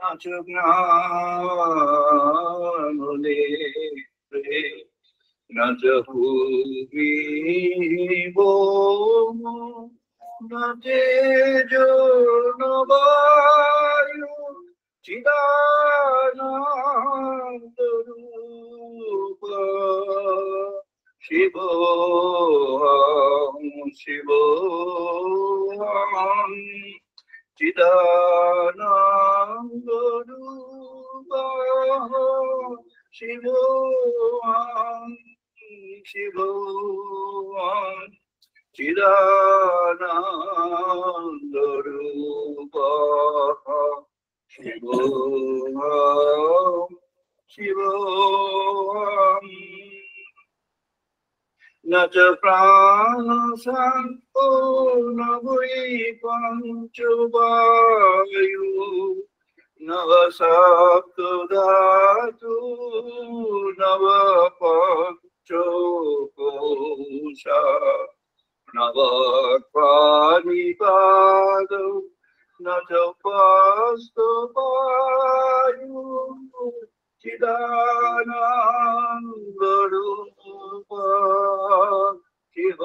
নাচলে নাচহুবিব নাচে জনবায়ু চিদানন্দ রূপ শিব শিব চিদানন্দ রূপ শিব শিব চিদানন্দ রূপ শিব শিব নচ প্রাণ শান্ত নবৈ পঞ্চবায়ু নব সপ্ত ধাতু নব পঞ্চকোশা নব পানিপাদ নচ পাস্ত বায়ু চিদানন্দ রূপ শিব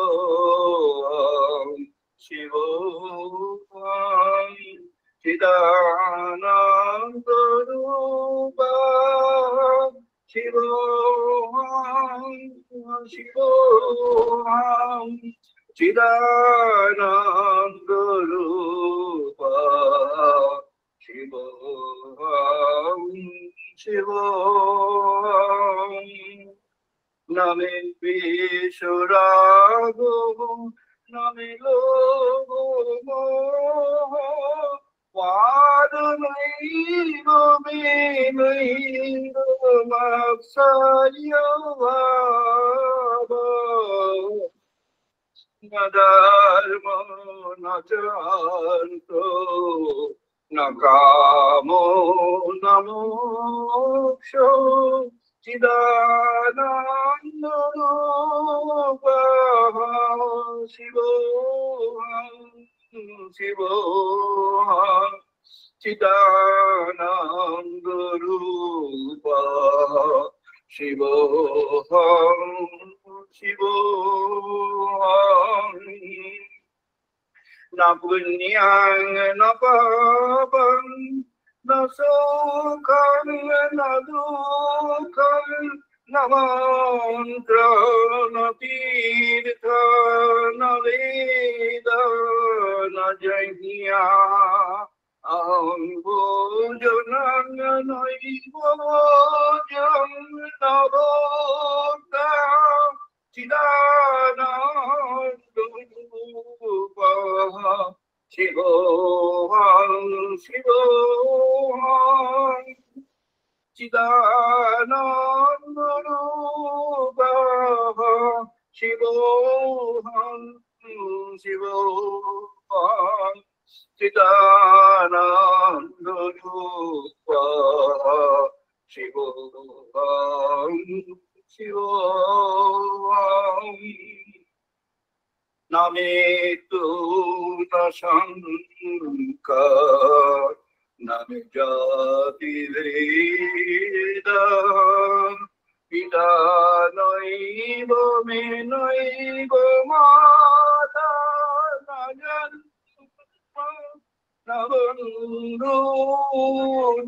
শিব চিদানন্দ রূপ শিব শিব চিদানন্দ রূপ শিব শিব নামে বিশ্বরাগ নামে লোভ মোহ পাদনৈব মেনৈব মৎসর্য ভাব ন ধর্ম ন চান্ত ন কামো ন মোক্ষ চিদানন্দ রূপ শিব শিব চিদানন্দ রূপ শিব শিব না পুণ্যাং না পাপং না সুখং না দুঃখং না মন্ত্র না তীর্থ না বেদ না যজ্ঞা অহং ভোজনং নৈব ভোজং নভোক্ত চিদানন্দ রূপ শিব শিব চিদানন্দ রূপ শিব শিব চিদানন্দ রূপ শিব শিব নামে তু শঙ্কর নামে জাতি ভেদ পিতা নৈব মে নৈব মাতা না জন্ম না বন্ধু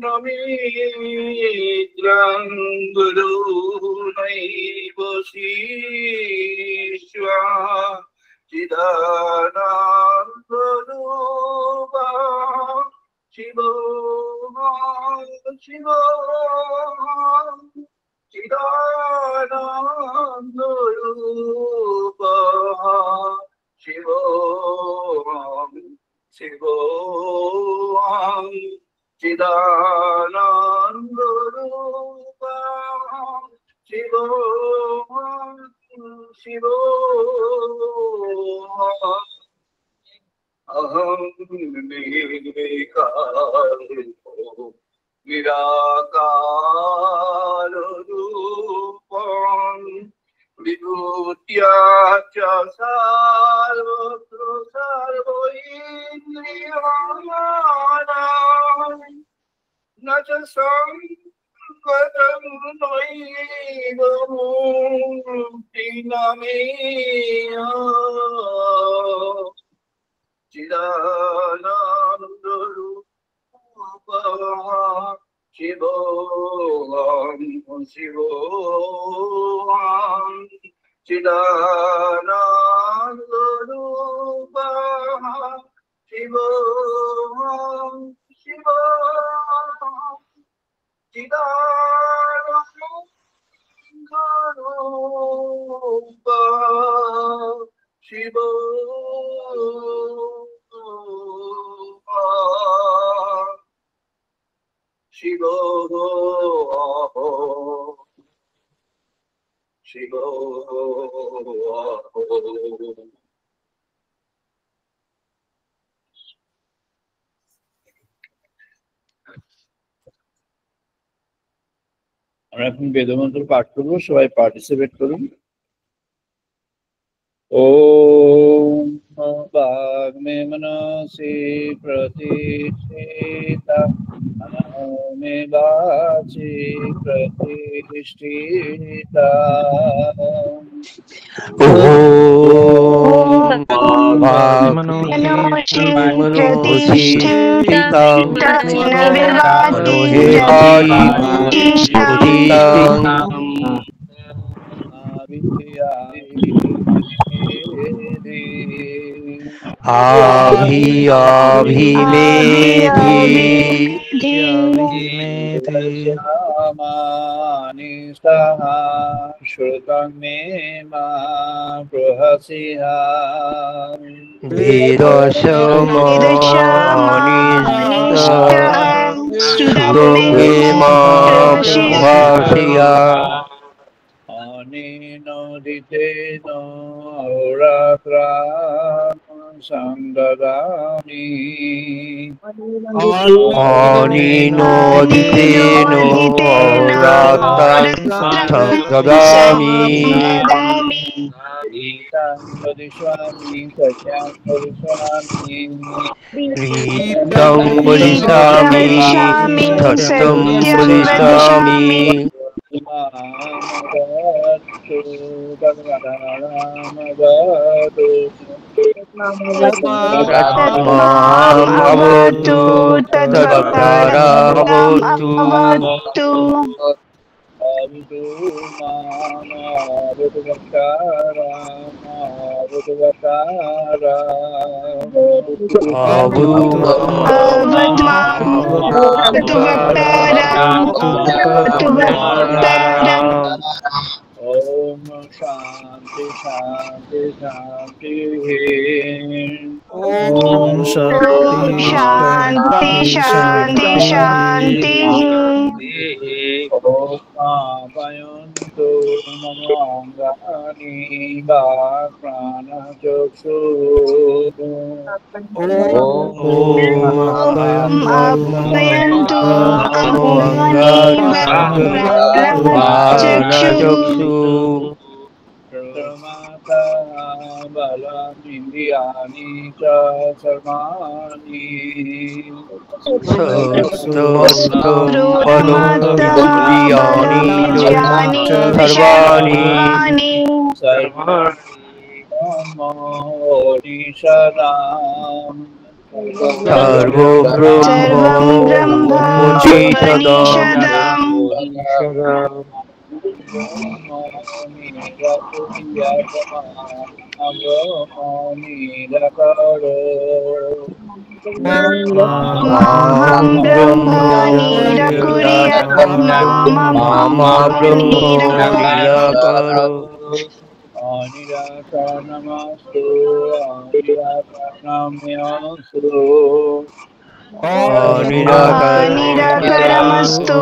না মিত্রং গুরু নৈব শিষ্যা চিদানন্দ রূপ শিব শিব চিদানন্দ রূপ শিব শিব চিদানন্দ রূপ শিব শিব অহং নিরাকার রূপং বিভূত্যা চ সর্বত্র সর্বইন্দ্রিয়াণাং न च संगतं नैव मुक्तिनामेय चिदानन्दरूपः शिवोऽहं शिवोऽहं चिदानन्दरूपः शिवोऽहं शिवोऽहं चिदानन्दरूपः शिवोऽहं शिवोऽहं আমরা এখন বেদমন্ত্র পাঠ করবো, সবাই পার্টিসিপেট করুন। ওম বাগ্মে মনসি প্রতিষ্ঠিতা মে বাচি প্রতিষ্ঠিতা ওম বাগ্মে প্রতিষ্ঠিতা মনোহে বাচি প্রতিষ্ঠিতা আভিমেধি শ্রুতং মে মা প্রহসিহা শ্রুতং মে মা প্রহসিয়া অনিনোদিতেন অহোরাত্রাম সংদদামি অনিনোদিতেন অহোরাত্রাং সংদদামি ীতাং বদিষ্যামি সত্যাং বদিষ্যামি ঋতং বদিষ্যামি সত্যং বদিষ্যামি মাম ভবতু তদ্ভক্তারাভবতু ओम शांति शांति शांति ओम शांति शांति शांति ओम पापयन्तु मम अङ्गानि प्राणचक्षु आप्यायन्तु प्राणचक्षु प्रमाता बलमिन्द्रियाणि च सर्वाणि सर्वाणि सर्वं ब्रह्मोपनिषदाम् निराकरणमस्तु निराकरणमस्तु निराकरमस्तु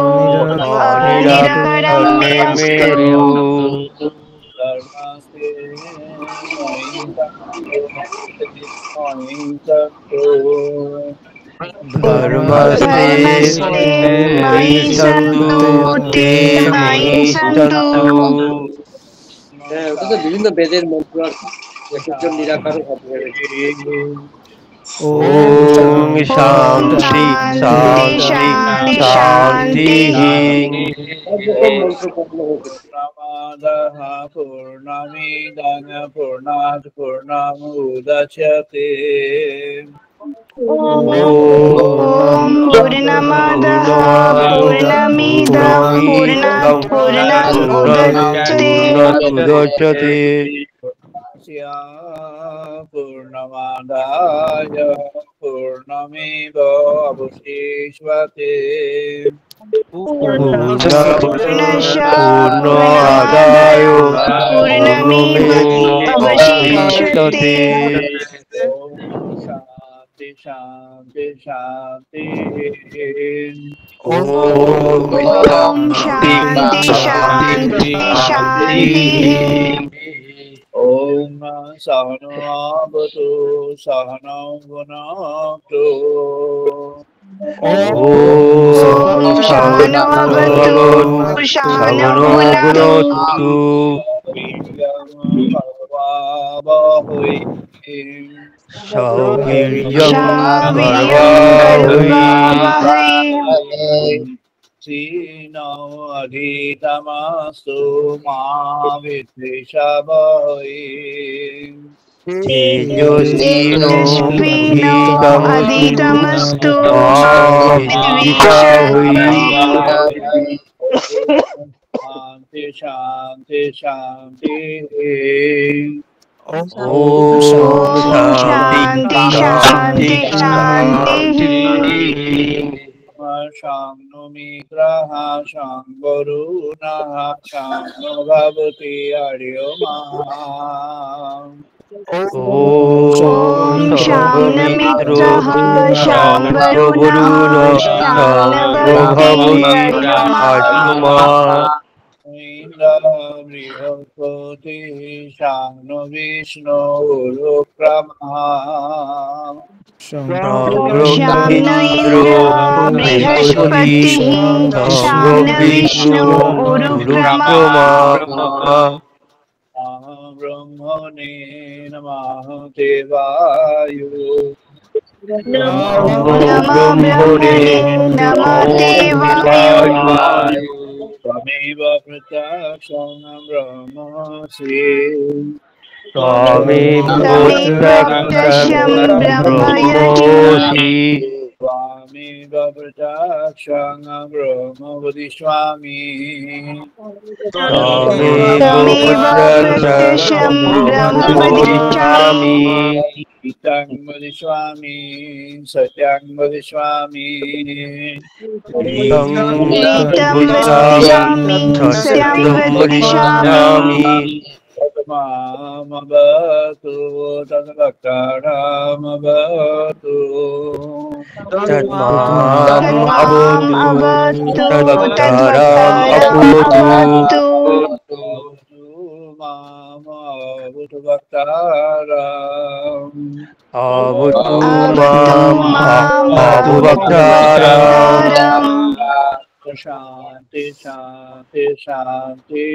निराकरमस्तु धर्मस्ते मयि सन्तु ते मयि सन्तु। ওটা তো বিভিন্ন বেদের মন্ত্র একজন নিরাকার হবে। ओम शांति शांति শান্তি। সর্বপ্রথম মন্ত্র পূর্ণ হোক। पूर्णमादाः पूर्णमिदं पूर्णात् पूर्णमुदच्यते ॐ पूर्णमादः पूर्णमिदं पूर्णात् पूर्णमुदच्यते पूर्णमादाय पूर्णमेव अवशिष्यते पूर्णस्य पूर्णमादाय पूर्णमेवावशिष्यते। शांति शांति शांति। ॐ शान्ति शान्ति शान्तिः। ओम सहनो भवतु सहनौ भुनक्तु ॐ सहनो भवतु सहनौ भुनक्तु। भवावहै सौवीर्यं करवावहै। श्रीनो अधितमस्तु मा विद्विषावहै तेजस्विनो अधितमस्तु मा विद्विषावहै। शांति शांति शांति। ॐ शान्ति शान्ति शान्तिः। शांनो मित्रः शांवरुणः शांनो भवति अर्यमा ॐ शाम्नमित्रः शाम्बरुणः शाम्नभवति अर्यमा। बृहस्पतिः शांनो विष्णु रुक्रमः शाम्न इन्द्रो बृहस्पतिः शाम्न विष्णु उरुक्रमः। ब्रह्मणे नमः देवाय नमो ब्रह्मणे नमः देवाय। त्वमेव प्रत्यक्षं ब्रह्मसि त्वमेव प्रत्यक्षं ब्रह्मयसि। त्वमेव प्रत्यक्षं ब्रह्म वदिष्यामि त्वमेव प्रत्यक्षं ब्रह्म वदिष्यामि। गीतं वदिष्यामि सत्यं वदिष्यामि गीतं वदिष्यामि सत्यं वदिष्यामि। तद्मामवतु तद्भक्तानामवतु तद्मामवतु तद्भक्तानामवतु। मामवतु भक्तानाम् अवतु अवतु भक्तानाम्। शांति शांति शांति।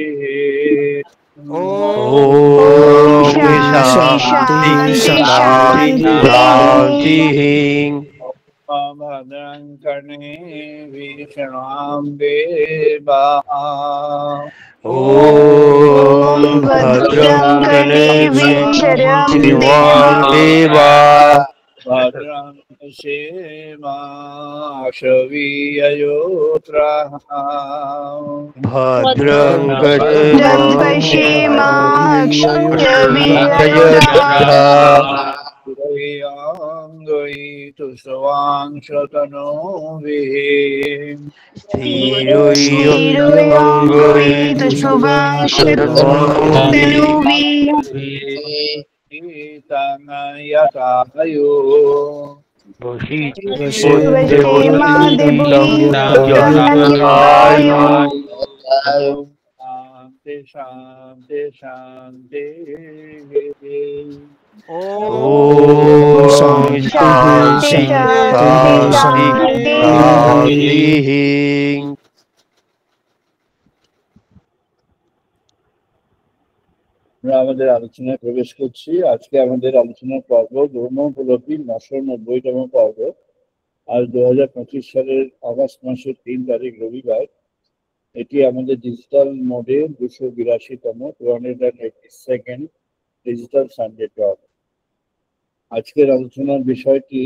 ॐ शान्ति शान्ति शान्तिः। भद्रं कर्णे विष्णुं देवाः ॐ भद्रं कर्णेभिः देवा भद्रं पश्येमाक्षवीर्यजोत्राः भद्रं पश्येमाक्षवीर्यजोत्राः। तुष्टवांशतनोभिः स्थिरोऽयं शुभांशतनुभिः। यथायो शांति शांति शांति। ॐ शान्ति शान्ति शान्तिः। আমরা আমাদের আলোচনায় প্রবেশ করছি। আজকে আমাদের আলোচনার পর্ব ব্রহ্মোপলব্ধি 990তম পর্ব। আজ 2025 সালের আগস্ট মাসের 3 তারিখ রবিবার। এটি আমাদের ডিজিটাল মোডে 282তম 282nd ডিজিটাল সানডে টক। আজকের আলোচনার বিষয়টি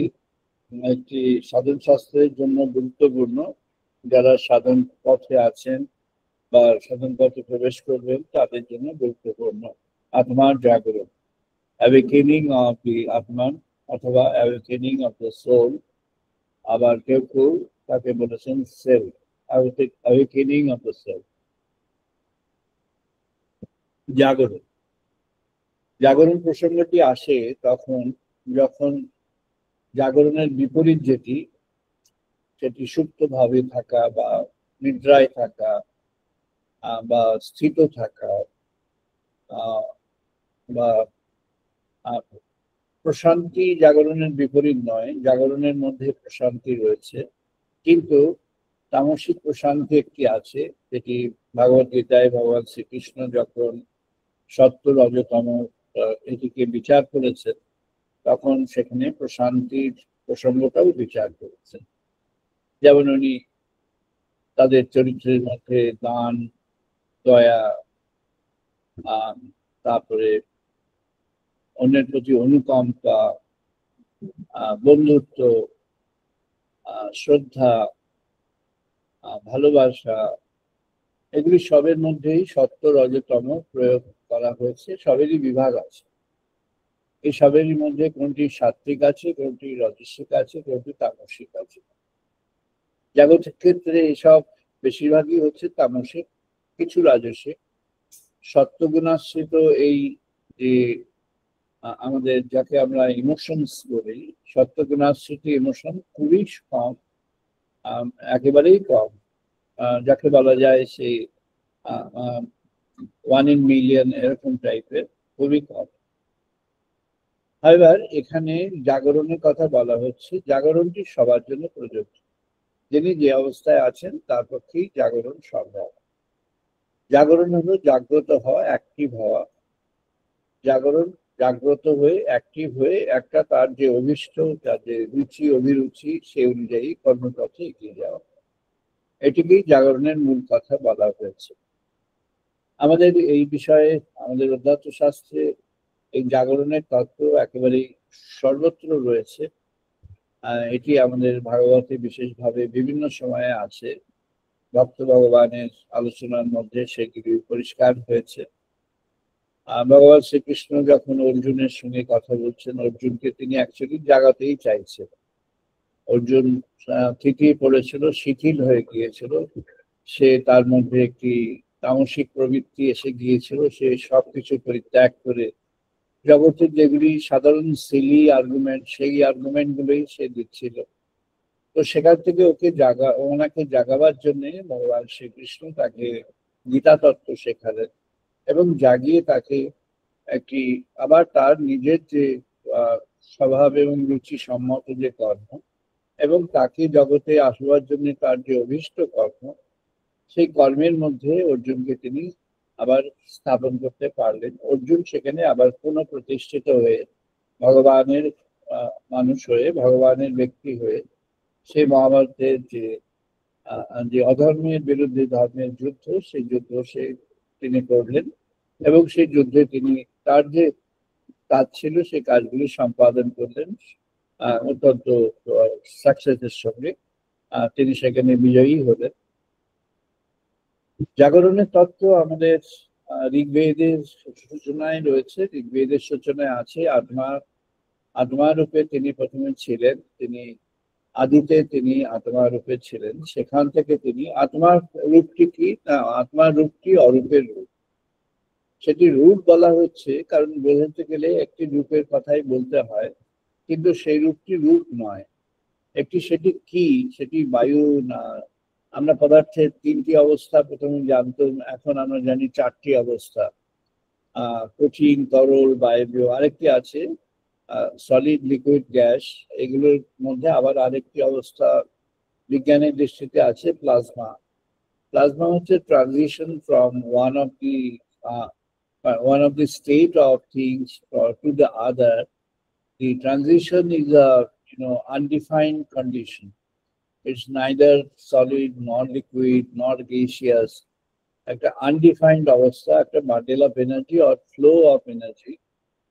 একটি সাধন শাস্ত্রের জন্য গুরুত্বপূর্ণ। যারা সাধন পথে আছেন বা সাধন পথে প্রবেশ করবেন তাদের জন্য গুরুত্বপূর্ণ। আত্মার জাগরণ, অ্যাওয়েকেনিং অফ দি আত্মা অথবা অ্যাওয়েকেনিং অফ দ্য সোল। আবার কেউ কেউ তাকে বলেছেন self, awakening of the self. জাগরণ, জাগরণ প্রসঙ্গটি আসে তখন যখন জাগরণের বিপরীত যেটি, সেটি সুপ্তভাবে থাকা বা নিদ্রায় থাকা বা স্থিত থাকা বা প্রশান্তি জাগরণের বিপরীত নয়। জাগরণের মধ্যে প্রশান্তি রয়েছে, কিন্তু তামসিক প্রশান্তি একটি আছে, যেটি ভগবদ গীতায় ভগবান শ্রীকৃষ্ণ যখন সত্য রজতম এটিকে বিচার করেছেন তখন সেখানে প্রশান্তির প্রসঙ্গটাও বিচার করেছেন। যেমন উনি তাদের চরিত্রের মধ্যে দান, দয়া, তারপরে অন্যের প্রতি অনুকম্পা, বন্ধুত্ব, শ্রদ্ধা, ভালোবাসা, এগুলি সবের মধ্যেই সত্য রজতম প্রয়োগ করা হয়েছে। সবেরই বিভাগ আছে। এই সবেরই মধ্যে কোনটি সাত্বিক আছে, কোনটি রাজসিক আছে, কোনটি তামসিক আছে। জাগতিক ক্ষেত্রে এসব বেশিরভাগই হচ্ছে তামসিক, কিছু রাজসিক। সত্যগুণাশ্রিত এই যে আমাদের যাকে আমরা ইমোশনস বলি, সত্যগুণাশ্রিত ইমোশন খুবই কম, একেবারেই কম। যাকে বলা যায় সেই 1 in million এরকম টাইপের, খুবই কম। এবার এখানে জাগরণের কথা বলা হচ্ছে। জাগরণটি সবার জন্য প্রযোজ্য। যিনি যে অবস্থায় আছেন তার পক্ষেই জাগরণ সম্ভব। জাগরণ হলো জাগ্রত হওয়া, অ্যাক্টিভ হওয়া। জাগরণ জাগ্রত হয়ে অ্যাক্টিভ হয়ে একটা তার যে অভিষ্ট, তার যে রুচি অভিরুচি, সে অনুযায়ী কর্মপথে এগিয়ে যাওয়া। এটিকেই জাগরণের মূল কথা বলা হয়েছে। আমাদের এই বিষয়ে আমাদের অধ্যাত্ম শাস্ত্রে এই জাগরণের তত্ত্ব একেবারেই সর্বত্র রয়েছে। এটি আমাদের ভাগবতে বিশেষভাবে বিভিন্ন সময়ে আছে। ভক্ত ভগবানের আলোচনার মধ্যে সেগুলি পরিষ্কার হয়েছে। ভগবান শ্রীকৃষ্ণ যখন অর্জুনের সঙ্গে কথা বলছেন, অর্জুনকে তিনি অ্যাকচুয়ালি জাগাতেই চাইছেন। অর্জুন থিতিয়ে পড়েছিল, শিথিল হয়ে গিয়েছিল। সে তার মধ্যে একটি তামসিক প্রবৃত্তি এসে গিয়েছিল। সে সবকিছু পরিত্যাগ করে জগতের যেগুলি সাধারণ সিলি আর্গুমেন্ট, সেই আর্গুমেন্ট গুলোই সে দিচ্ছিল। তো সেখান থেকে ওনাকে জাগাবার জন্য ভগবান শ্রীকৃষ্ণ তাকে গীতা তত্ত্ব শেখালেন এবং জাগিয়ে তাকে একটি আবার তার নিজের যে স্বভাব এবং রুচি সম্মত যে কর্ম এবং তাকে জগতে আসবার জন্য তার যে অভীষ্ট কর্ম, সেই কর্মের মধ্যে অর্জুনকে তিনি আবার স্থাপন করতে পারলেন। অর্জুন সেখানে আবার পুনঃপ্রতিষ্ঠিত হয়ে ভগবানের মানুষ হয়ে, ভগবানের ব্যক্তি হয়ে, সেই মহাভারতের যে অধর্মের বিরুদ্ধে ধর্মের যুদ্ধ, সেই যুদ্ধ তিনি করলেন এবং সেই যুদ্ধে তিনি তার যে কাজ ছিল সেই কাজগুলি সম্পাদন করলেন অত্যন্ত সাকসেসের সঙ্গে। তিনি সেখানে বিজয়ী হলেন। জাগরণের তত্ত্ব আমাদের ঋগ্বেদের সূচনায় রয়েছে। ঋগ্বেদের সূচনায় আছে আত্মা রূপে তিনি প্রথমে ছিলেন। তিনি আদিতে তিনি আত্মা রূপে ছিলেন। সেখান থেকে তিনি আত্মার রূপটি কি না, আত্মার রূপটি অরূপের রূপ। সেটি রূপ বলা হচ্ছে কারণ বোঝাতে গেলে একটি রূপের কথাই বলতে হয়, কিন্তু সেই রূপটি রূপ নয়। সেটি কি, সেটি বায়ু না। আমরা পদার্থের 3টি অবস্থা প্রথমে জানতাম, এখন আমরা জানি 4টি অবস্থা। কঠিন, তরল, বায়বীয়, আরেকটি আছে সলিড, লিকুইড, গ্যাস। এগুলোর মধ্যে আবার আরেকটি অবস্থা বিজ্ঞানের দৃষ্টিতে আছে প্লাজমা। প্লাজমা হচ্ছে transition from one of the state of things to the other. The transition is undefined condition. It's neither solid nor liquid nor gaseous. একটা undefined অবস্থা, একটা bundle of energy or flow of energy.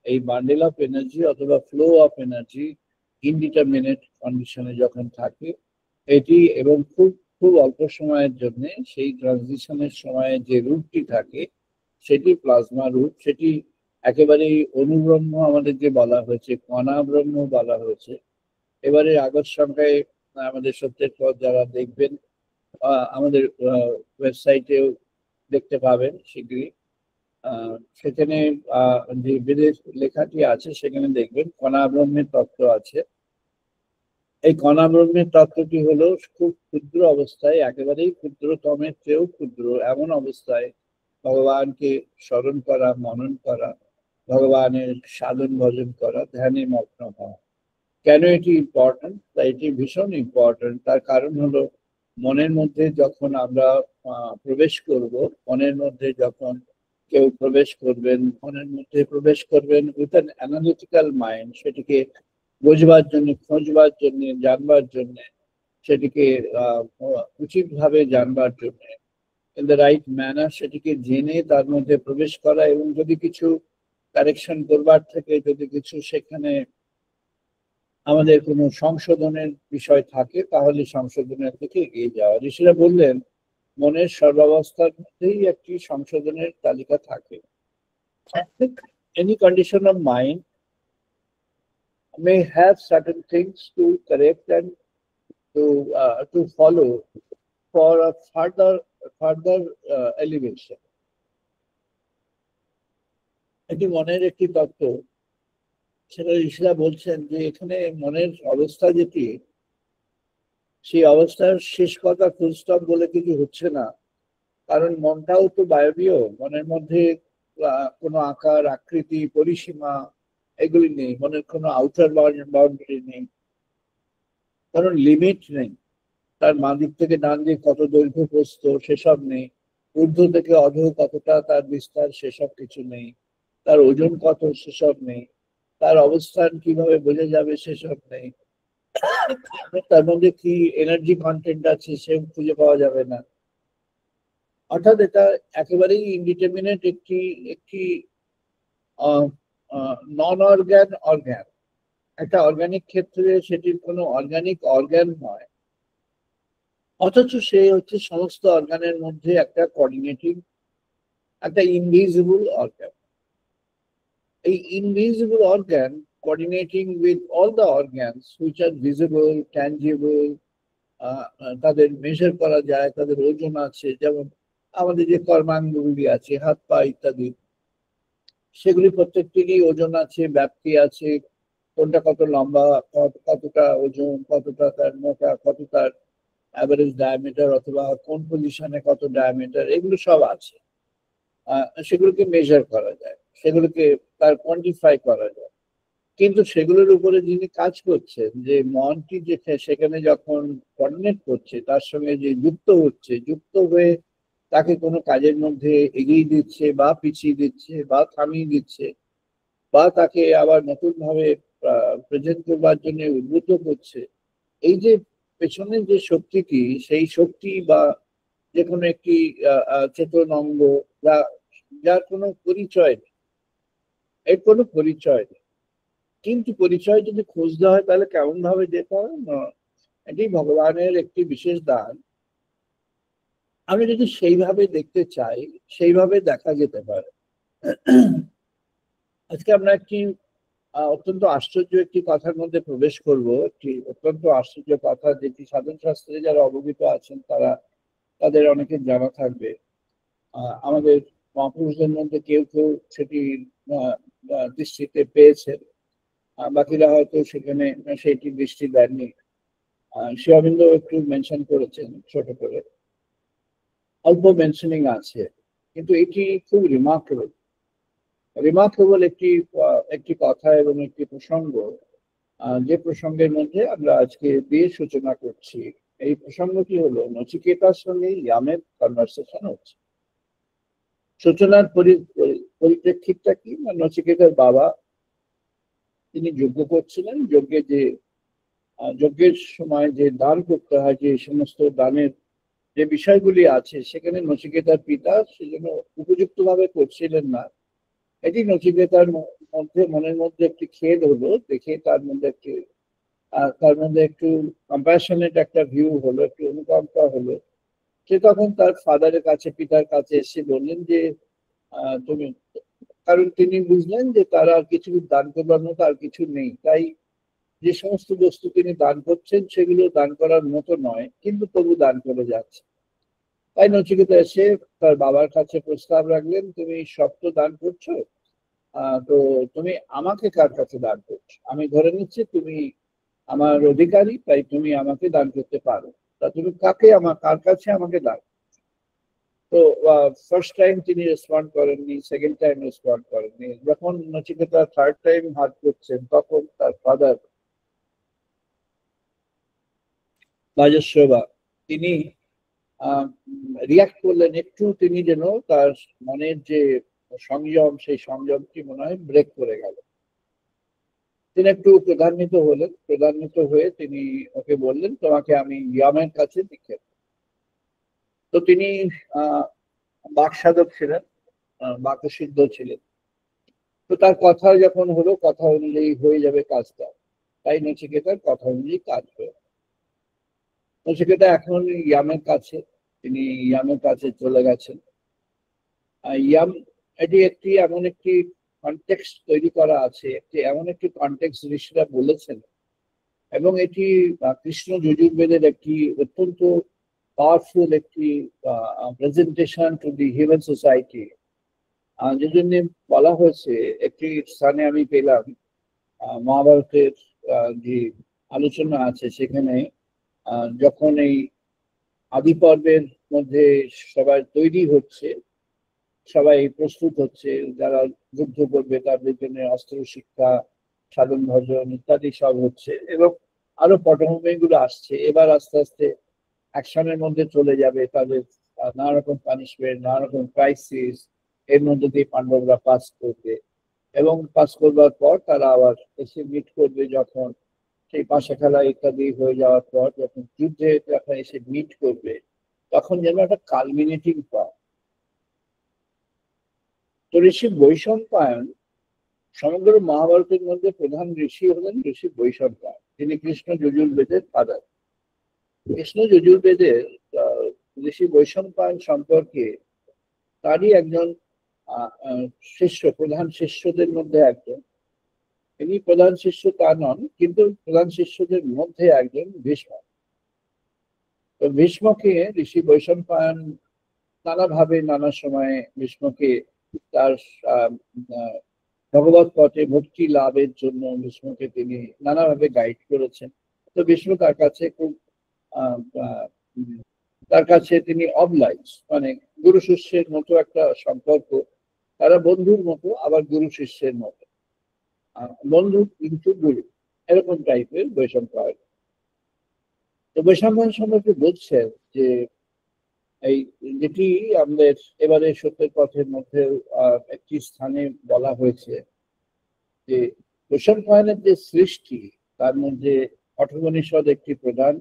এই bundle of energy অথবা flow of energy indeterminate কন্ডিশনে যখন থাকে, এটি এবং খুব খুব অল্প সময়ের জন্য সেই ট্রানজিশনের সময়ে যে রূপটি থাকে সেটি প্লাজমা রূপ, সেটি একেবারেই অনুব্রহ্ম আমাদের যে বলা হয়েছে, কণা ব্রহ্ম বলা হয়েছে। এবারে আগস্ট সংখ্যায় আমাদের সত্যের পথ যারা দেখবেন আমাদের ওয়েবসাইটেও দেখতে পাবেন শীঘ্রই। সেখানে যে বেদের লেখাটি আছে সেখানে দেখবেন কণা ব্রহ্মের তত্ত্ব আছে। এই কণা ব্রহ্মের তত্ত্বটি হলো খুব ক্ষুদ্র অবস্থায়, একেবারেই ক্ষুদ্রতমের চেয়েও ক্ষুদ্র এমন অবস্থায় ভগবানকে স্মরণ করা, মনন করা, ভগবানের সাধন ভজন করা, ধ্যানে মগ্ন হওয়া। কেন এটি ইম্পর্টেন্ট? তাই এটি ভীষণ ইম্পর্টেন্ট। তার কারণ হলো মনের মধ্যে যখন আমরা প্রবেশ করব, মনের মধ্যে যখন কেউ প্রবেশ করবেন, মনের মধ্যে প্রবেশ করবেন উইথ অ্যান অ্যানালিটিক্যাল মাইন্ড, সেটিকে বোঝবার জন্য, খোঁজবার জন্য, জানবার জন্য, সেটিকে উচিতভাবে জানবার জন্য, ইন দ্য রাইট ম্যানার সেটিকে জেনে তার মধ্যে প্রবেশ করা, এবং যদি কিছু কারেকশন করবার থেকে, যদি কিছু সেখানে আমাদের কোনো সংশোধনের বিষয় থাকে, তাহলে সংশোধনের দিকে এগিয়ে যাওয়া। ঋষিরা বললেন মনের সর্বাবস্থার মধ্যেই একটি সংশোধনের তালিকা থাকে। Any condition of mind may have certain things to correct and to follow for a further elevation. এটি মনের একটি তত্ত্ব। সেটা ঋষিরা বলছেন যে এখানে মনের অবস্থা যেটি, সেই অবস্থার শেষ কথা ফুল স্টপ বলে কিছু হচ্ছে না। কারণ মনটাও তো বায়বীয়, মনের মধ্যে কোনো আকার, আকৃতি, পরিসীমা এগুলি নেই, মনের কোনো আউটার বাউন্ডারি নেই, কারণ লিমিট নেই। তার বাঁ দিক থেকে ডান দিক কত দৈর্ঘ্য প্রস্থ সেসব নেই, ঊর্ধ্ব থেকে অধ কতটা তার বিস্তার সেসব কিছু নেই, তার ওজন কত সেসব নেই, তার অবস্থান কিভাবে বোঝা যাবে সেসব নেই, তার মধ্যে কি এনার্জি কন্টেন্ট আছে সে খুঁজে পাওয়া যাবে না। অর্থাৎ এটা একেবারেই ইনডিটারমিনেট একটি নন অর্গান। একটা অর্গানিক ক্ষেত্রে সেটির কোনো অর্গানিক অর্গান নয়, অথচ সে হচ্ছে সমস্ত অর্গানের মধ্যে একটা কোঅর্ডিনেটিং, একটা ইনভিজিবল অর্গান। এই invisible organ coordinating with all the organs which are visible, tangible, তাদের মেজার করা যায়, তাদের ওজন আছে। যেমন আমাদের যে কর্মাঙ্গগুলি আছে, হাত পা ইত্যাদি, সেগুলি প্রত্যেকটিরই ওজন আছে, ব্যাপ্তি আছে, কোনটা কত লম্বা, কতটা ওজন, কতটা তার মোটা, কত তার অ্যাভারেজ ডায়ামিটার, অথবা কোন পজিশনে কত ডায়ামিটার, এগুলো সব আছে। সেগুলোকে মেজার করা যায়, সেগুলোকে তার কোয়ান্টিফাই করা যায়। কিন্তু সেগুলোর উপরে যিনি কাজ করছেন, যে মনটি যে সেখানে যখন কোঅর্ডিনেট করছে, তার সঙ্গে যে যুক্ত হয়ে তাকে কোনো কাজের মধ্যে এগিয়ে দিচ্ছে বা পিছিয়ে দিচ্ছে বা থামিয়ে দিচ্ছে, বা তাকে আবার নতুন ভাবে প্রেজেন্ট করবার জন্য উদ্বুদ্ধ করছে, এই যে পেছনের যে শক্তিটি, সেই শক্তি বা যে কোনো একটি চেতন অঙ্গ, যার কোনো পরিচয় নেই, এর কোনো পরিচয় নেই। কিন্তু পরিচয় যদি খুঁজতে হয় তাহলে কেমন ভাবে যেতে হয় না, এটি ভগবানের একটি বিশেষ দান। আমি যদি সেইভাবে দেখতে চাই, সেইভাবে দেখা যেতে পারে। আজকে আমরা একটি অত্যন্ত আশ্চর্য একটি কথার মধ্যে প্রবেশ করব, একটি অত্যন্ত আশ্চর্য কথা, যেটি সাধন শাস্ত্রে যারা অবগত আছেন তাদের অনেকের জানা থাকবে। আমাদের মহাপুরুষদের মধ্যে কেউ কেউ সেটি দৃষ্টিতে পেয়েছেন, বাকিরা হয়তো সেখানে সেইটি দৃষ্টি দেননি। শ্রী অরবিন্দ একটু মেনশন করেছেন ছোট করে, অল্প মেনশনিং আছে, কিন্তু এটি খুব রিমার্কেবল একটি কথা এবং একটি প্রসঙ্গ, যে প্রসঙ্গের মধ্যে আমরা আজকে দিয়ে সূচনা করছি। এই প্রসঙ্গটি হলো নচিকেতার সঙ্গে ইয়ামের কনভারসেশন হচ্ছে। সূচনার পরিপ্রেক্ষিতটা কি? নচিকেতার বাবা তিনি যজ্ঞ করছিলেন, যজ্ঞে যে যজ্ঞের সময় যে দান করতে হয়, যে সমস্ত দানের যে বিষয়গুলি আছে, সেখানে নচিকেতার পিতা সেজন্য উপযুক্তভাবে করছিলেন না। এটি নচিকেতার মনের মধ্যে একটি খেদ হলো, দেখে তার মধ্যে একটু কম্প্যাশনেট একটা ভিউ হলো, একটু অনুকম্পা হলো। সে তখন তার ফাদারের কাছে, পিতার কাছে এসে বললেন যে তুমি, কারণ তিনি বুঝলেন যে তার আর কিছু দান করবার মতো আর কিছু নেই, তাই যে সমস্ত বস্তু তিনি দান করছেন সেগুলো দান করার মতো নয়, কিন্তু তবু দান করে যাচ্ছে। তাই নচিকেতা এসে তার বাবার কাছে প্রস্তাব রাখলেন, তুমি সব তো দান করছো, তো তুমি আমাকে কার কাছে দান করছো? আমি ধরে নিচ্ছি তুমি আমার অধিকারী, তাই তুমি আমাকে দান করতে পারো। তা তুমি কার কাছে আমাকে দান? তো ফার্স্ট টাইম তিনি রেসপন্ড করেননি, সেকেন্ড টাইম রেসপন্ড করেননি। যখন নচিকেতা থার্ড টাইম হাত করছেন, তখন তার ফাদার বাজস্ববা তিনি রিয়াক্ট করলেন একটু। তিনি যেন তার মনের যে সংযম, সেই সংযমটি মনে হয় ব্রেক করে গেল। তিনি একটু ক্রোধান্বিত হয়ে তিনি ওকে বললেন, তোমাকে আমি ইয়ামের কাছে দিচ্ছি। তো তিনি বাকসাধক ছিলেন, বাকসিদ্ধ ছিলেন। তো তার কথা যখন হলো, কথা অনুযায়ী হয়ে যাবে কাজটা, তাই নচিকেতার কথা অনুযায়ী কাজ হয়ে নচিকেতা এখন তিনি ইয়ামের কাছে চলে গেছেন। ইয়াম, এটি এমন একটি কনটেক্সট তৈরি করা আছে, এমন একটি কনটেক্সট ঋষিরা বলেছেন, এবং এটি কৃষ্ণ যজুর্বেদের একটি অত্যন্ত পাওয়ারফুল একটি presentation to the human society. যে জন্য বলা হয়েছে, একটি স্থানে আমি পেলাম মহাভারতের যে আলোচনা আছে, সেখানে যখন এই আদি পর্বের মধ্যে সবাই তৈরি হচ্ছে, সবাই প্রস্তুত হচ্ছে, যারা যুদ্ধ করবে তাদের জন্য অস্ত্র শিক্ষা, সাধন ভজন ইত্যাদি সব হচ্ছে, এবং আরো পটভূমিগুলো আসছে। এবার আস্তে আস্তে অ্যাকশনের মধ্যে চলে যাবে, তাদের নানা রকম পানিশমেন্ট, নানা রকম ক্রাইসিস, এর মধ্যে দিয়ে পাণ্ডবরা পাস করবে, এবং পাস করবার পর তারা আবার এসে মিট করবে, যখন সেই পাশা খেলা ইত্যাদি হয়ে যাওয়ার পর যখন যুদ্ধে যখন এসে মিট করবে, তখন যেন একটা কালমিনেটিং পয়েন্ট। তো ঋষি বৈশম্পায়ন, সমগ্র মহাভারতের মধ্যে প্রধান ঋষি হলেন ঋষি বৈশম্পায়ন। তিনি কৃষ্ণ যজুর্বেদের ফাদার। কৃষ্ণ যজুর্বেদের ঋষি বৈশম্পায়ন সম্পর্কে তারই একজন প্রধান শিষ্যদের মধ্যে একজন। তিনি প্রধান শিষ্য তা নন, কিন্তু প্রধান শিষ্যদের মধ্যে একজন ভীষ্ম। তো ভীষ্মকে ঋষি বৈশম্পায়ন নানাভাবে, নানা সময়ে ভীষ্মকে তার ভগবত পথে ভক্তি লাভের জন্য ভীষ্মকে তিনি নানাভাবে গাইড করেছেন। তো ভীষ্ম তার কাছে তিনি অবলাইজ, মানে গুরু শিষ্যের মতো একটা সম্পর্ক। তারা বন্ধুর মতো, আবার গুরু শিষ্যের মতো, বন্ধু কিন্তু গুরু, এরকম টাইপের বৈশম্পায়ন। তো বৈশম্পায়ন সম্পর্কে বলছেন যে এই যেটি আমাদের এবারে সত্যের পথের মধ্যে একটি স্থানে বলা হয়েছে, যে বৈশম্পায়নের যে সৃষ্টি, তার মধ্যে কঠোপনিষদ একটি প্রধান,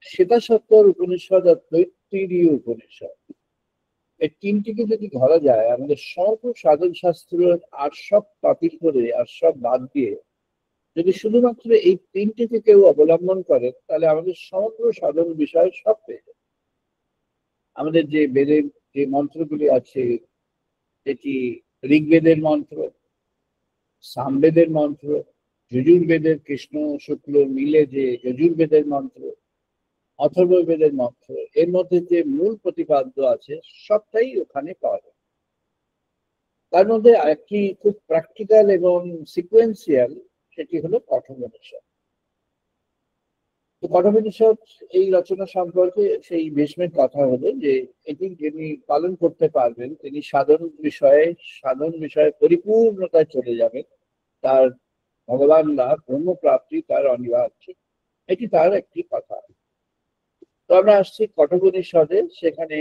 শ্বেতাসত্তর উপনিষদ আর তৈত্তিরীয় উপনিষদ, এই তিনটিকে যদি ধরা যায়, আমাদের সর্ব সাধন শাস্ত্র আর সব বাতিল করে, আর সব বাদ দিয়ে যদি শুধুমাত্র এই তিনটিকে কেউ অবলম্বন করে, তাহলে আমাদের সমগ্র সাধন বিষয় সব পেয়ে যাবে। আমাদের যে বেদের যে মন্ত্রগুলি আছে, যেটি ঋগ্বেদের মন্ত্র, সামবেদের মন্ত্র, যজুর্বেদের কৃষ্ণ শুক্ল মিলে যে যজুর্বেদের মন্ত্র, অথর্ববেদের মন্ত্র, এর মধ্যে যে মূল প্রতিপাদ্য আছে, সবটাই ওখানে পাওয়া যায়। তার মধ্যে একটি খুব প্র্যাকটিক্যাল এবং সিকোয়েন্সিয়াল, সেটি হলো কঠোপনিষদ। তো কঠোপনিষদ এই রচনা সম্পর্কে সেই ভীষ্মের কথা হলো যে এটি যিনি পালন করতে পারবেন, তিনি সাধন বিষয়ে পরিপূর্ণতায় চলে যাবেন, তার ভগবান লাভ, ব্রহ্মপ্রাপ্তি তার অনিবার্য। এটি তার একটি কথা। তো আমরা আসছি কঠোপনিষদে। সেখানে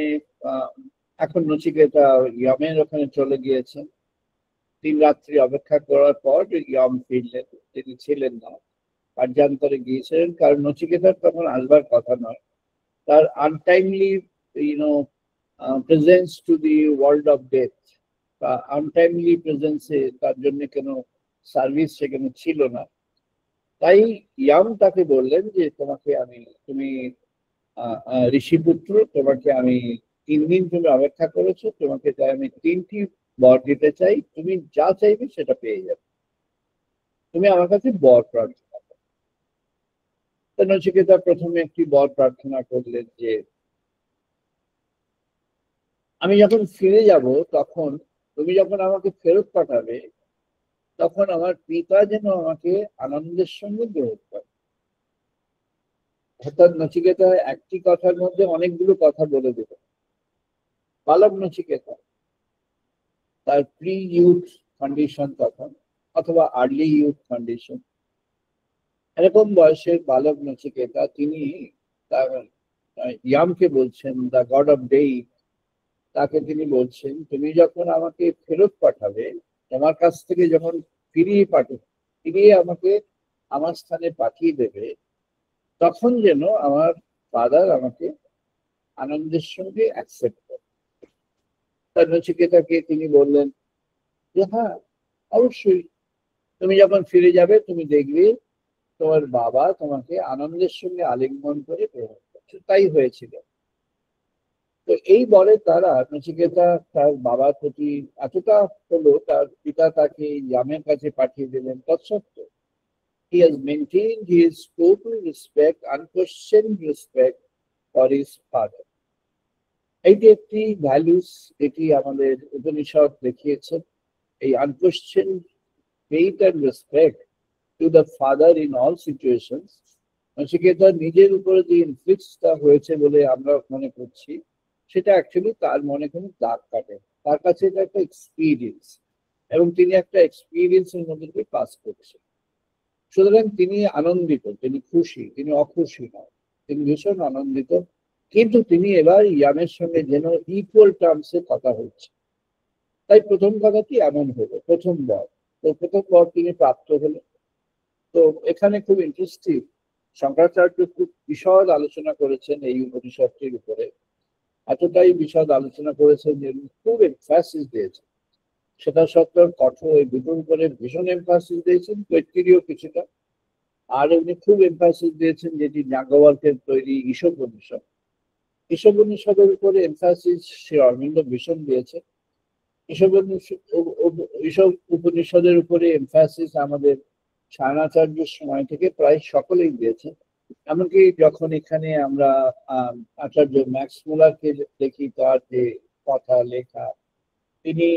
এখন নচিকেতা ইয়মের ওখানে চলে গিয়েছেন। 3 রাত্রি অপেক্ষা করার পর ইয়ম ফিরলেন, তিনি ছিলেন না। কার্যান্তরে গিয়েছিলেন, কারণ নচিকেতার তখন আসবার কথা নয়। তার untimely presence to the world of death, বা আনটাইমলি প্রেজেন্সে তার জন্য কোনো সার্ভিস সেখানে ছিল না। তাই ইয়াম তাকে বললেন যে তুমি ঋষিপুত্র, তোমাকে আমি 3 দিন তুমি অপেক্ষা করেছো, তোমাকে তাই আমি 3টি বর দিতে চাই, তুমি যা চাইবে সেটা পেয়ে যাবে, তুমি আমার কাছে বর প্রার্থনা করো। তো নচিকেতা প্রথমে একটি বর প্রার্থনা করলেন যে আমি যখন ফিরে যাব, তখন তুমি যখন আমাকে ফেরত পাঠাবে, তখন আমার পিতা যেন আমাকে আনন্দের সঙ্গে গ্রহণ করে। অর্থাৎ নচিকেতা একটি কথার মধ্যে অনেকগুলো কথা বলে দেবে। বালক নচিকেতা তার প্রি ইউথ কন্ডিশন তখন, অথবা আর্লি ইউথ কন্ডিশন, এরকম বয়সের বালক নচিকেতা তিনি তার ইয়ামকে বলছেন, দ্য গড অফ ডে, তাকে তিনি বলছেন তুমি যখন আমাকে ফেরত পাঠাবে, তোমার কাছ থেকে যখন ফিরিয়ে আমাকে আমার স্থানে পাঠিয়ে দেবে, তখন যেন আমার ফাদার আমাকে আনন্দের সঙ্গে অ্যাকসেপ্ট করে। তার নচিকেতাকে তিনি বললেন যে হ্যাঁ, অবশ্যই, তুমি যখন ফিরে যাবে তুমি দেখবে তোমার বাবা তোমাকে আনন্দের সঙ্গে আলিঙ্গন করে গ্রহণ করছে। তাই হয়েছিল। তো এই বলে তারা নচিকেতা তার বাবার প্রতি এতটা হলো, তার পিতা তাকে ইয়ামের কাছে পাঠিয়ে দিলেন। তৎসত্ত্বেও he has maintained his total respect, unquestioned respect for his father. এইটি একটি ভ্যালুস, এটি আমাদের উপনিষদ দেখিয়েছেন। এই আনকোয়েশ্চেন faith and respect to the father in all situations, নচিকেতার নিজের উপরে যে ইনফ্লিক্সটা হয়েছে বলে আমরা মনে করছি, সেটা অ্যাকচুয়ালি তার মনে কোনো দাগ কাটে। তার কাছে এটা একটা এক্সপিরিয়েন্স, এবং তিনি একটা এক্সপিরিয়েন্সের মধ্যে দিয়ে পাস করছেন। সুতরাং তিনি আনন্দিত, তিনি খুশি, তিনি অখুশি নয়, তিনি ভীষণ আনন্দিত। কিন্তু তিনি এবার ইয়ামের সঙ্গে যেন ইকুয়াল টার্মসে কথা হচ্ছে। তাই প্রথম কথাটি এমন হলো, প্রথম বর। তো প্রথম বর তিনি প্রাপ্ত হলেন। তো এখানে খুব ইন্টারেস্টিং, শঙ্করাচার্য খুব বিশদ আলোচনা করেছেন এই উপনিষদটির উপরে। এতটাই বিশদ আলোচনা করেছেন যে খুব এমফাসিস দিয়েছেন। সেটা সত্ত্বেও কঠোর এই দুটোর উপরে ভীষণ এমফাসিস দিয়েছেন, কৈত্তিরীয় কিছুটা। আর উনি খুব এমফাসিস দিয়েছেন যেটি যাজ্ঞবল্ক্যের তৈরি ঈশোপনিষদ। ঈশোপনিষদের উপরে এমফাসিস শ্রী অরবিন্দ ভীষণ দিয়েছে। ঈশোপ উপনিষদের উপরে এমফাসিস আমাদের সায়নাচার্যের সময় থেকে প্রায় সকলেই দিয়েছে। এমনকি যখন এখানে আমরা আচার্য ম্যাক্স মুলারকে দেখি, তার যে কথা লেখা, তিনি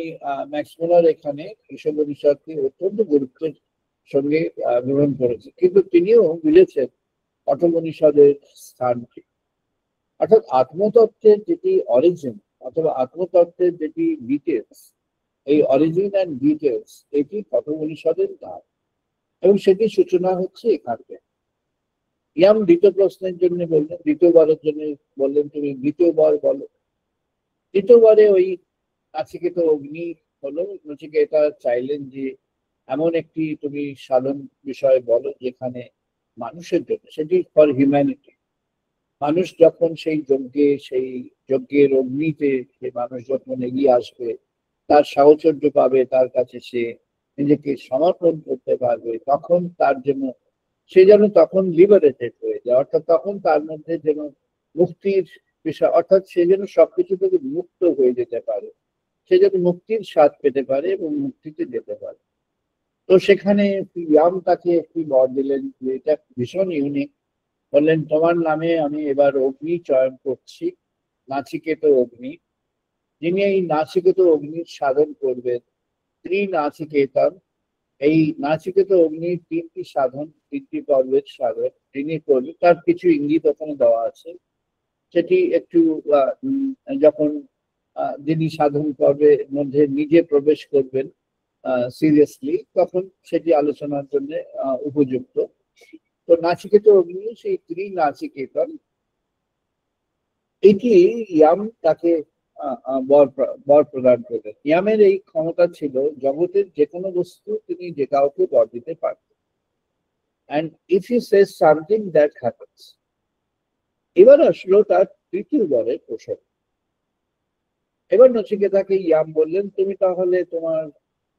ম্যাক্স মুলার এখানে ঈশোপনিষদকে অত্যন্ত গুরুত্বের সঙ্গে গ্রহণ করেছেন। কিন্তু তিনিও বুঝেছেন কঠোপনিষদের স্থানটি, অর্থাৎ আত্মতত্ত্বের যেটি অরিজিন অথবা আত্মতত্ত্বের যেটি ডিটেলস, এই অরিজিন অ্যান্ড ডিটেলস এটি কঠোপনিষদের নাম, এবং সেটি সূচনা হচ্ছে এখান থেকে। ইয়াম দ্বিতীয় প্রশ্নের জন্য বললেন, দ্বিতীয়বারের জন্য বললেন তুমি দ্বিতীয়বার বলো। দ্বিতীয়বারে ওই নাচিকেত অগ্নি হলো। নচিকেতা চাইলেন যে এমন একটি তুমি সাধন বিষয় বলো যেখানে মানুষের জন্য, সেটি ফর হিউম্যানিটি, মানুষ যখন সেই যজ্ঞের অগ্নিতে সে মানুষ যখন এগিয়ে আসবে, তার সাহচর্য পাবে, তার কাছে সে নিজেকে সমর্পণ করতে পারবে, তখন তার জন্য সে যেন তখন লিবারেটেড হয়ে যায়, অর্থাৎ তখন তার মধ্যে যেন মুক্তির বিষয়, অর্থাৎ সে যেন সবকিছু থেকে মুক্ত হয়ে যেতে পারে, সে যেন মুক্তির স্বাদ পেতে পারে এবং মুক্তিতে যেতে পারে। তো সেখানে ইয়াম তাকে একটি বর দিলেন, যে এটা ভীষণ ইউনিক। বললেন তোমার নামে আমি এবার অগ্নি চয়ন করছি, নাচিকেত অগ্নি। যিনি এই নাচিকেত অগ্নির সাধন করবেন, ত্রিনাচিকেতন, এই নাচিকেত অগ্নির 3টি সাধন, 3টি পর্বের সাধন যিনি করবেন, তার কিছু ইঙ্গিত ওখানে দেওয়া আছে। সেটি একটু যখন যিনি সাধন পর্বের মধ্যে নিজে প্রবেশ করবেন সিরিয়াসলি, তখন সেটি আলোচনার জন্য উপযুক্ত। তো নাচিকেত অগ্নি, সেই ত্রিনাচিকেতন, এটি ইয়াম তাকে বর প্রদান করলেন। ইয়ামের এই ক্ষমতা ছিল জগতের যে কোনো বস্তু তিনি যে কাউকে বর দিতে পারতেন। and if he says something that happens. এবার আসলো তার তৃতীয় বরের প্রসঙ্গ। এবার নচিকেতাকে ইয়াম বললেন, তুমি তাহলে তোমার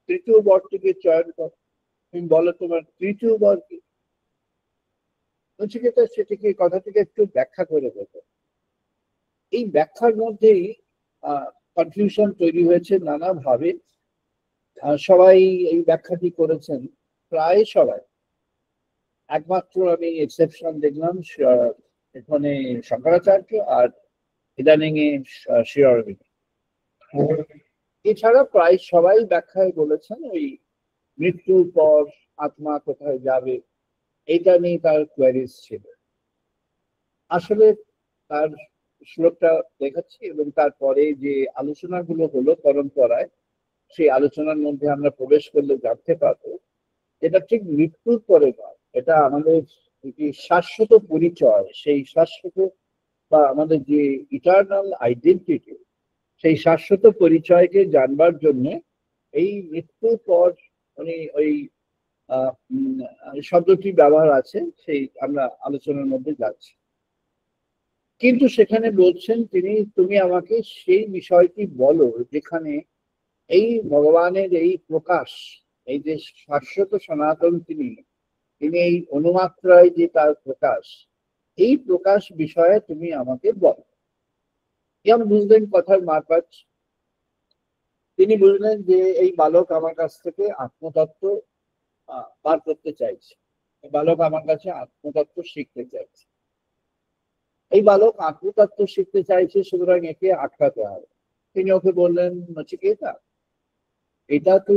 তৃতীয় বরটিকে চয়ন করো, তুমি বলো তোমার তৃতীয় বর কি। নচিকেতা সেটিকে কথাটিকে একটু ব্যাখ্যা করে দেবে। এই ব্যাখ্যার মধ্যেই কনফিউশন তৈরি হয়েছে নানাভাবে। সবাই এই ব্যাখ্যাটি করেছেন, প্রায় সবাই, একমাত্র আমি এক্সেপশন দেখলাম এখানে শঙ্করাচার্য আর ইদানিং এ শ্রী অরবিন্দ। এছাড়া প্রায় সবাই ব্যাখ্যায় বলেছেন ওই মৃত্যুর পর আত্মা কোথায় যাবে এটা নিয়ে তার কোয়ারিজ ছিল। আসলে তার শ্লোকটা দেখাচ্ছি এবং তারপরে যে আলোচনাগুলো হলো পরম্পরায়, সেই আলোচনার মধ্যে আমরা প্রবেশ করলে জানতে পারবো এটা ঠিক মৃত্যুর পরে নয়, এটা আমাদের যে শাশ্বত পরিচয়, সেই শাশ্বত বা আমাদের যে ইটারনাল আইডেন্টিটি, সেই শাশ্বত পরিচয়কে জানবার জন্য এই মৃত্যুর পর মানে ওই শব্দটি ব্যবহার আছে, সেই আমরা আলোচনার মধ্যে যাচ্ছি। কিন্তু সেখানে বলছেন তিনি, তুমি আমাকে সেই বিষয়টি বলো যেখানে এই ভগবানের এই প্রকাশ, এই যে শাশ্বত সনাতন তিনি এই অনুমাত্রায় যে তার প্রকাশ, এই প্রকাশ বিষয়ে তুমি আমাকে বলো। যেমন বুঝলেন কথার মারপ্যাচ, তিনি বুঝলেন যে এই বালক আমার কাছ থেকে আত্মতত্ত্ব বার করতে চাইছে, বালক আমার কাছে আত্মতত্ত্ব শিখতে চাইছে। এই বালক আত্মতত্ত্ব শিখতে চাইছে, সুতরাং একে আটকাতে হবে। তিনি ওকে বললেন, নচিকেতা, এটা তো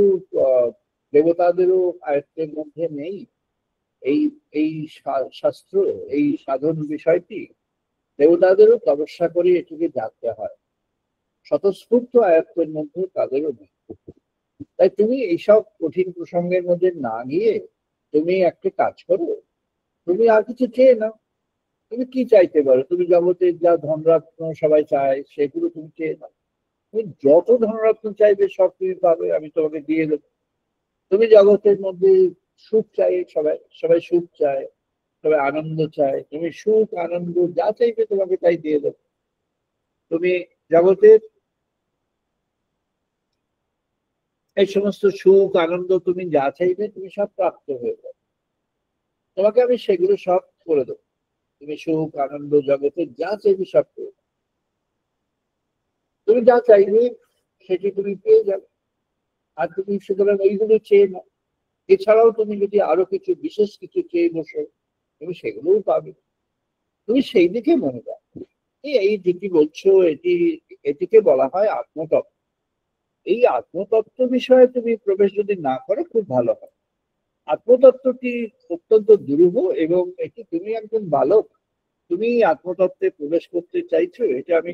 দেবতাদেরও আয়ত্তের মধ্যে নেই, এই এই শাস্ত্র, এই সাধন বিষয়টি দেবতাদেরও তপস্যা করে এটিকে জানতে হয়, স্বতঃস্ফূর্ত আয়ত্তের মধ্যে তাদেরও নেই। তাই তুমি এইসব কঠিন প্রসঙ্গের মধ্যে না গিয়ে তুমি একটা কাজ করো, তুমি আর কিছু চেয়ে নাও। তুমি কি চাইতে পারো? তুমি জগতে যা ধনরত্ন সবাই চায় সেগুলো তুমি চেয়ে নাও, তুমি যত ধনরত্ন চাইবে সব তুমি পাবে, আমি তোমাকে দিয়ে দেবো। তুমি জগতের মধ্যে সুখ চাই, সবাই সবাই সুখ চায়, সবাই আনন্দ চায়, তুমি সুখ আনন্দ যা চাইবে তোমাকে তাই দিয়ে দেবো। তুমি জগতের এই সমস্ত সুখ আনন্দ তুমি যা চাইবে তুমি সব প্রাপ্ত হয়ে যাবে, তোমাকে আমি সেগুলো সব করে দেবো। তুমি সুখ আনন্দ জগতের যা চাইবে সব করে দেবো। তুমি যা চাইবে সেটি তুমি পেয়ে যাবে, আর তুমি সুতরাং ওইগুলো চেয়ে নাও। এছাড়াও তুমি যদি আরো কিছু বিশেষ কিছু চেয়ে বসো তুমি সেগুলোও পাবে। তুমি সেই দিকে মনে দাও। এই যেটি বলছো এটিকে বলা হয় আত্মতত্ত্ব। এই আত্মতত্ত্ব বিষয়ে তুমি প্রবেশ যদি না করো খুব ভালো হয়। আত্মতত্ত্বটি অত্যন্ত দুরূহ এবং এটি, তুমি একজন বালক, তুমি আত্মতত্ত্বে প্রবেশ করতে চাইছো, এটা আমি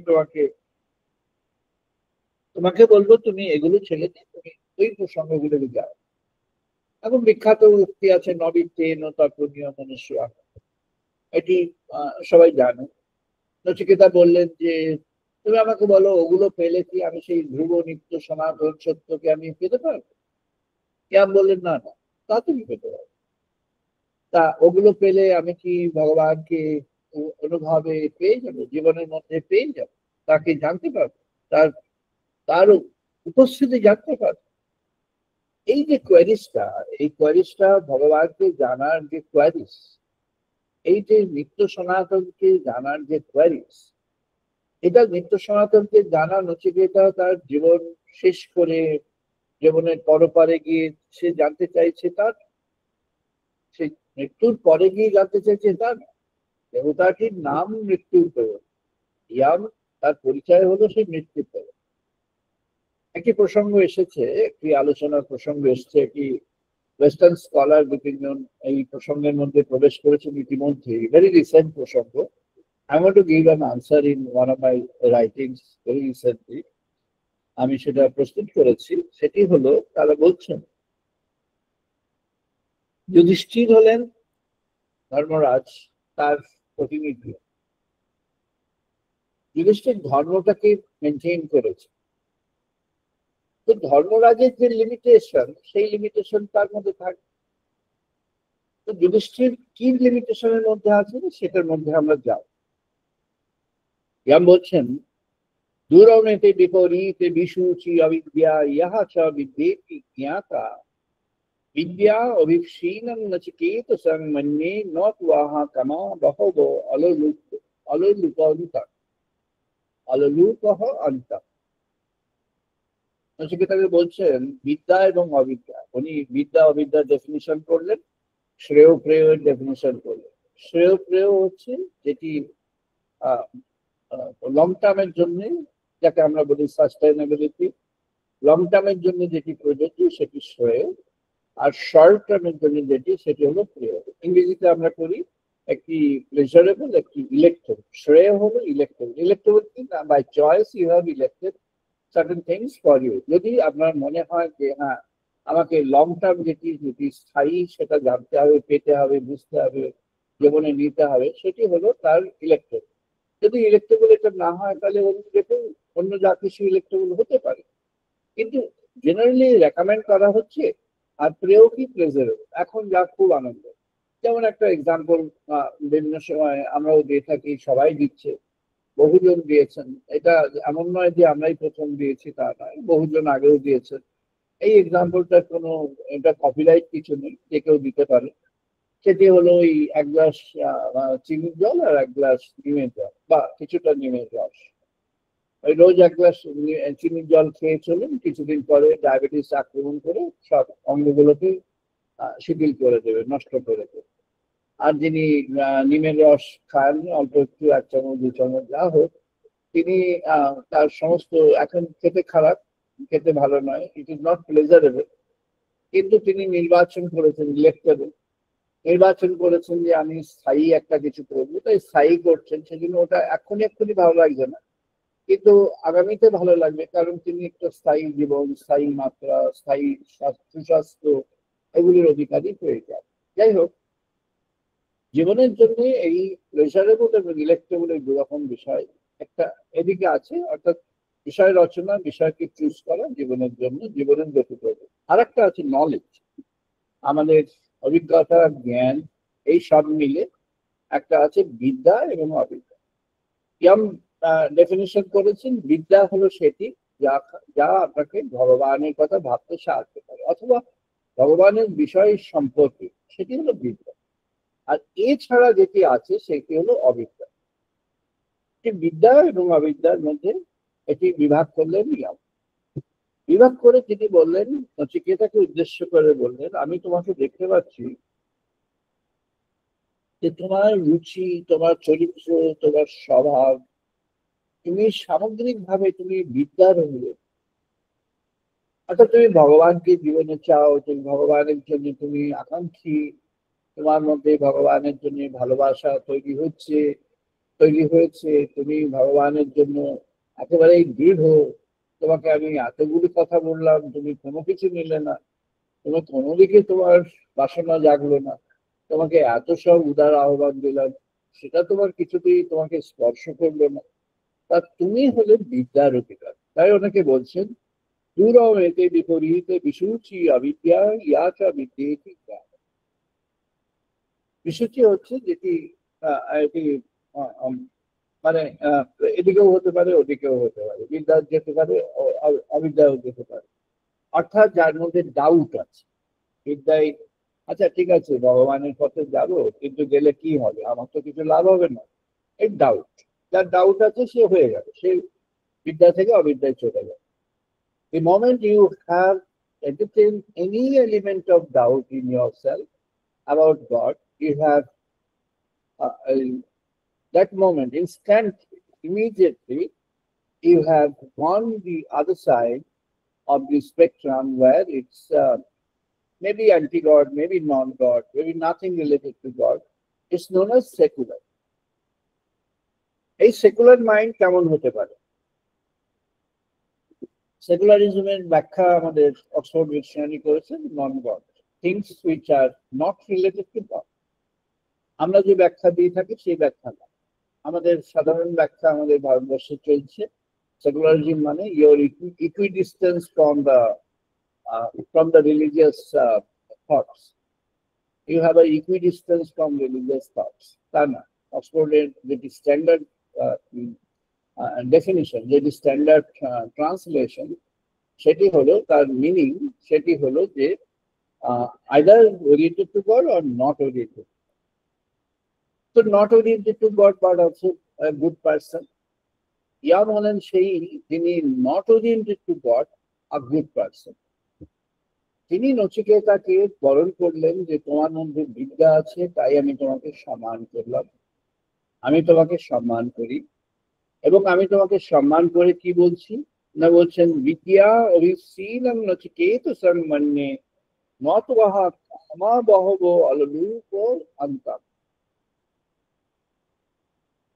তোমাকে বলবো তুমি এগুলো ছেড়ে দিয়ে তুমি ওই প্রসঙ্গগুলোকে যাও। এখন বিখ্যাত উক্তি আছে, নবিত্তেন তর্পণীয় মনুষ্য, এটি সবাই জানে। নচিকেতা বললেন যে তুমি আমাকে বলো ওগুলো পেলে কি আমি সেই ধ্রুব নিত্য সনাতন সত্যকে আমি পেতে পারবো? ইয়াম বললেন, না না, তা তুমি পেতে পারো। তা ওগুলো পেলে আমি কি ভগবানকে অনুভবে পেয়ে যাবো, জীবনের মধ্যে পেয়ে যাবো, তাকে জানতে পারবো, তার তার উপস্থিতি জানতে পারবো? এই যে কোয়ারিজটা, এই কোয়ারিজটা ভগবানকে জানার যে কোয়ারিজ, এই যে নিত্য সনাতনকে জানার যে কোয়ারিজ, এটা নিত্য সনাতনকে জানা নচিকেতা তার জীবন শেষ করে জীবনের পরপারে গিয়ে সে জানতে চাইছে, তার সেই মৃত্যুর পরে গিয়ে জানতে চাইছে তার দেবতাটির নাম মৃত্যুর পরে, ইয়াম তার পরিচয় হলো সেই মৃত্যুর পরে। একটি প্রসঙ্গ এসেছে, একটি আলোচনার প্রসঙ্গ এসেছে, একটি ওয়েস্টার্ন স্কলার বিভিন্ন এই প্রসঙ্গের মধ্যে প্রবেশ করেছেন ইতিমধ্যে, ভেরি রিসেন্ট প্রসঙ্গ। I want to give an answer in one of my writings very recently. আমি সেটা প্রস্তুত করেছি। সেটি হলো, তারা বলছেন যুধিষ্ঠির হলেন ধর্মরাজ, তার প্রতিনিধি। যুধিষ্ঠির ধর্মটাকে মেনটেন করেছে, তো ধর্মরাজের যে লিমিটেশন, সেই লিমিটেশন তার মধ্যে থাকে। তো যুধিষ্ঠির কি লিমিটেশনের মধ্যে আছে সেটার মধ্যে আমরা যাই। ইয়াম বলছেন দূরমেতে বিপরীতে বিশুচি অবিদ্যা ইহা চ বিদ্যেতি জ্ঞাতা বিদ্যা অভিক্ষীণং নচিকেতসং মন্যে নত্বাহা কামা বহব অললুপহ অন্ত। নচিকেতাকে বলছেন বিদ্যা এবং অবিদ্যা। উনি বিদ্যা অবিদ্যার ডেফিনিশন করলেন, শ্রেয় প্রেয়ের ডেফিনিশন করলেন। শ্রেয় প্রেয় হচ্ছে যেটি লং টার্মের জন্য, যাকে আমরা বলি সাস্টেইনেবিলিটি, লং টার্মের জন্য যেটি প্রযোজ্য সেটি শ্রেয়, আর শর্ট টার্মের জন্য যেটি সেটি হলো প্রেয়। ইংরেজিতে আমরা করি একটি প্লেজারেবল, একটি ইলেক্টেবল। শ্রেয় হলো ইলেক্টেবল। ইলেক্টেবল কি না, by choice you have elected certain things for you. যদি আপনার মনে হয় যে হ্যাঁ আমাকে লং টার্ম যেটি স্থায়ী সেটা জানতে হবে, পেতে হবে, বুঝতে হবে, জীবনে নিতে হবে, সেটি হলো তার ইলেক্টেবল। যদি ইলেক্টেবল এটা না হয় তাহলে অন্য যা কিছু ইলেক্টেবল হতে পারে, কিন্তু জেনারেলি রেকমেন্ড করা হচ্ছে। আর প্রেয় কি প্লেজারেবল, এখন যা খুব আনন্দ। যেমন একটা এক্সাম্পল বিভিন্ন সময় আমরাও দিয়ে থাকি, সবাই দিচ্ছে, বহুজন দিয়েছেন। এটা এমন নয় যে আমরাই প্রথম দিয়েছি তা নয়, বহুজন আগেও দিয়েছেন। এই এক্সাম্পলটার কোনো এটা কপিরাইট কিছু নেই, যে কেউ দিতে পারে। সেটি হলো ওই এক গ্লাস চিনির জল আর এক গ্লাস নিমের জল বা কিছুটা নিমের রস। ওই রোজ এক গ্লাস চিনির জল খেয়ে চলুন, কিছুদিন পরে ডায়াবেটিস আক্রমণ করে সব অঙ্গগুলোকে শিথিল করে দেবে, নষ্ট করে দেবে। আর যিনি নিমের রস খান অল্প একটু, 1 চামচ 2 চামচ যা হোক, তিনি তার সমস্ত, এখন খেতে খারাপ, খেতে ভালো নয়, ইট ইজ নট প্লেজারেবল, কিন্তু তিনি নির্বাচন করেছেন ইলেক্টেবল, নির্বাচন করেছেন যে আমি স্থায়ী একটা কিছু করবো, তাই স্থায়ী করছেন। সেজন্য ওটা এক্ষুনি ভালো লাগছে না, কিন্তু আগামীতে ভালো লাগবে, কারণ তিনি একটা স্থায়ী জীবন, স্থায়ী মাত্রা, স্থায়ী সুস্বাস্থ্য এগুলির অধিকারী হয়ে যায়। যাই হোক, জীবনের জন্য এই প্লেজারেবল এবং ইলেক্টেবল এই দুরকম বিষয় একটা এদিকে আছে, অর্থাৎ বিষয় রচনা, বিষয়কে চুজ করা জীবনের জন্য, জীবনের গতি করবে। আর একটা আছে নলেজ, আমাদের অভিজ্ঞতা, জ্ঞান, এই সব মিলে একটা আছে বিদ্যা এবং অবিদ্যা। ইয়াম ডেফিনিশন করেছেন বিদ্যা হলো সেটি যা আপনাকে ভগবানের কথা ভাবতে সাহায্য করে, অথবা ভগবানের বিষয় সম্পর্কে, সেটি হলো বিদ্যা। আর এছাড়া যেটি আছে সেটি হলো অবিদ্যা। বিদ্যা এবং অবিদ্যার মধ্যে এটি বিভাগ করলেন ইয়াম। বিভাগ করে তিনি বললেন, নচিকেতাকে উদ্দেশ্য করে বললেন, আমি তোমাকে দেখতে পাচ্ছি যে তোমার রুচি, তোমার চরিত্র, তোমার স্বভাব, তুমি সামগ্রিক ভাবে তুমি বিদ্যার হলে, অর্থাৎ তুমি ভগবানকে জীবনে চাও, তুমি ভগবানের জন্য তুমি আকাঙ্ক্ষী, তোমার মধ্যে ভগবানের জন্য ভালোবাসা তৈরি হয়েছে, তুমি ভগবানের জন্য একেবারেই দৃঢ়। তোমাকে আমি এতগুলি কথা বললাম, তুমি কোনো কিছু নিলে না, তোমার কোনো দিকে তোমার বাসনা জাগলো না, তোমাকে এত সব উদার আহ্বান দিলাম, সেটা তোমার কিছুতেই তোমাকে স্পর্শ করলো না, তা তুমি হলে বিদ্যার অধিকার। তাই অনেকে বলছেন দূরম এতে বিপরীতে বিশুচি অবিদ্যা ইয়া চ বিদ্যেতি জ্ঞান। বিশুচি হচ্ছে যেটি এটি মানে এদিকেও হতে পারে, ওদিকেও হতে পারে, বিদ্যা যেতে পারে, অবিদ্যাও যেতে পারে, অর্থাৎ যার মধ্যে ডাউট আছে। বিদ্যায় আচ্ছা ঠিক আছে, ভগবানের পথে যাবো, কিন্তু গেলে কি হবে, আমার তো কিছু লাভ হবে না, এই ডাউট। যার ডাউট আছে সে হয়ে গেল, সে বিদ্যা থেকে অবিদ্যায় চলে গেল। The moment you have entertained any element of doubt in yourself about God, you have that moment, instantly, immediately, you have gone the other side of the spectrum where it's maybe anti-God, maybe non-God, maybe nothing related to God. It's known as secular. A secular mind কেমন হতে পারে? সেকুলারিজমের ব্যাখ্যা আমাদের Oxford dictionary করেছেন non God, things which are not related to God. আমরা যে ব্যাখ্যা দিয়ে থাকি সেই ব্যাখ্যা না, আমাদের সাধারণ ব্যাখ্যা আমাদের ভারতবর্ষে চলছে। সেকুলারিজম মানে your equidistance from the religious thoughts, you have an equidistance from religious thoughts. তা না, অক্সফোর্ডের যেটি স্ট্যান্ডার্ড ডেফিনিশন, যেটি স্ট্যান্ডার্ড ট্রান্সলেশন, সেটি হলো, তার মিনিং সেটি হলো যে either oriented to God or not oriented. তো not oriented to God but also good person. Yama হলেন সেই যিনি not oriented to God, a good person. তিনি নচিকেতাকে বরণ করলেন যে তোমার মধ্যে বিদ্যা আছে, তাই আমি তোমাকে সম্মান করলাম, আমি তোমাকে সম্মান করি। এবং আমি তোমাকে সম্মান করে কি বলছি না, বলছেন বিদ্যা অভিশীলং নচিকেত সম্মান্যে নতবাহা কামা বহব অললুপ অন্তম।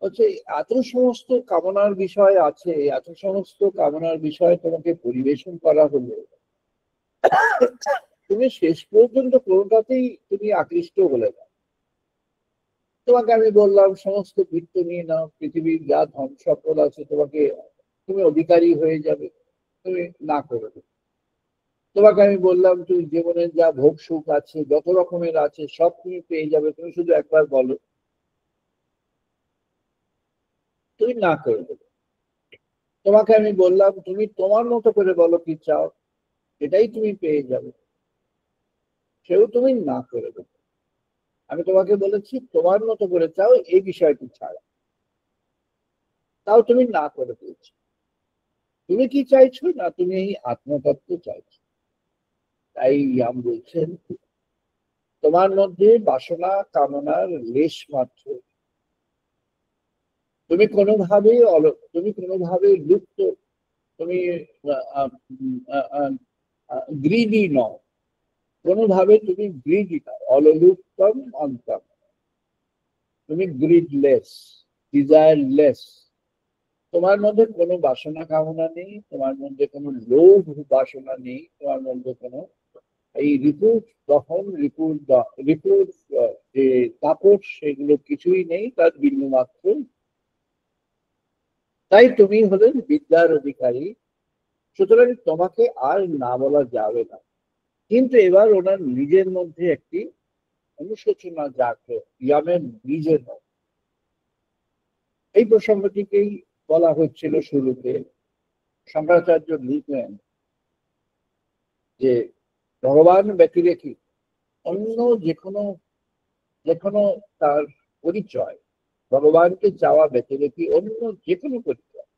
হচ্ছে এত সমস্ত কামনার বিষয় আছে, এত সমস্ত কামনার বিষয় তোমাকে পরিবেশন করা হলো, তুমি শেষ পর্যন্ত কোনোটাতেই তুমি আকৃষ্ট হলে না। তোমাকে আমি বললাম সমস্ত বৃত্ত নিয়ে নাও, পৃথিবীর যা ধন সম্পদ আছে তোমাকে, তুমি অধিকারী হয়ে যাবে, তুমি না করে দেবে। তোমাকে আমি বললাম তুমি জীবনের যা ভোগ সুখ আছে, যত রকমের আছে, সব তুমি পেয়ে যাবে, তুমি শুধু একবার বলো, তুমি না করে দেবে। তোমাকে আমি বললাম তুমি তোমার মতো করে বলো কি চাও, এটাই তুমি পেয়ে যাবে, সেও তুমি না করে দেবে। আমি তোমাকে বলেছি তোমার মতো করে চাও এই বিষয়টি ছাড়া, তাও তুমি না করে দিয়েছো। তুমি কি চাইছো না, তুমি এই আত্মতত্ত্ব চাইছো। তাই ইয়াম বলছেন তোমার মধ্যে বাসনা কামনার লেশ মাত্র, তুমি কোনোভাবে লুপ্ত, তুমি গ্রিডি নও, কোনোভাবে তুমি গ্রিডি নও, অললুপ্তম অন্তম, তুমি গ্রিডলেস, ডিজায়ারলেস। তোমার মধ্যে কোনো বাসনা কামনা নেই, তোমার মধ্যে কোনো লোভ বাসনা নেই, তোমার মধ্যে কোনো এই রিপুর দহন, রিপুর যে তাপস, সেগুলো কিছুই নেই, তার বিন্দু মাত্র। তাই তুমি হলেন বিদ্যার অধিকারী, সুতরাং তোমাকে আর না বলা যাবে না। কিন্তু এবার ওনার নিজের মধ্যে একটি অনুশোচনা জাগলো, ইয়ামের নিজের মধ্যে। এই প্রসঙ্গটিকেই বলা হচ্ছিল শুরুতে। শঙ্করাচার্য লিখলেন যে ভগবান ব্যতিরেকে অন্য যে কোনো তার পরিচয়, ভগবানকে চাওয়া ব্যতিরেকে অন্য যে কোনো পরিচয়,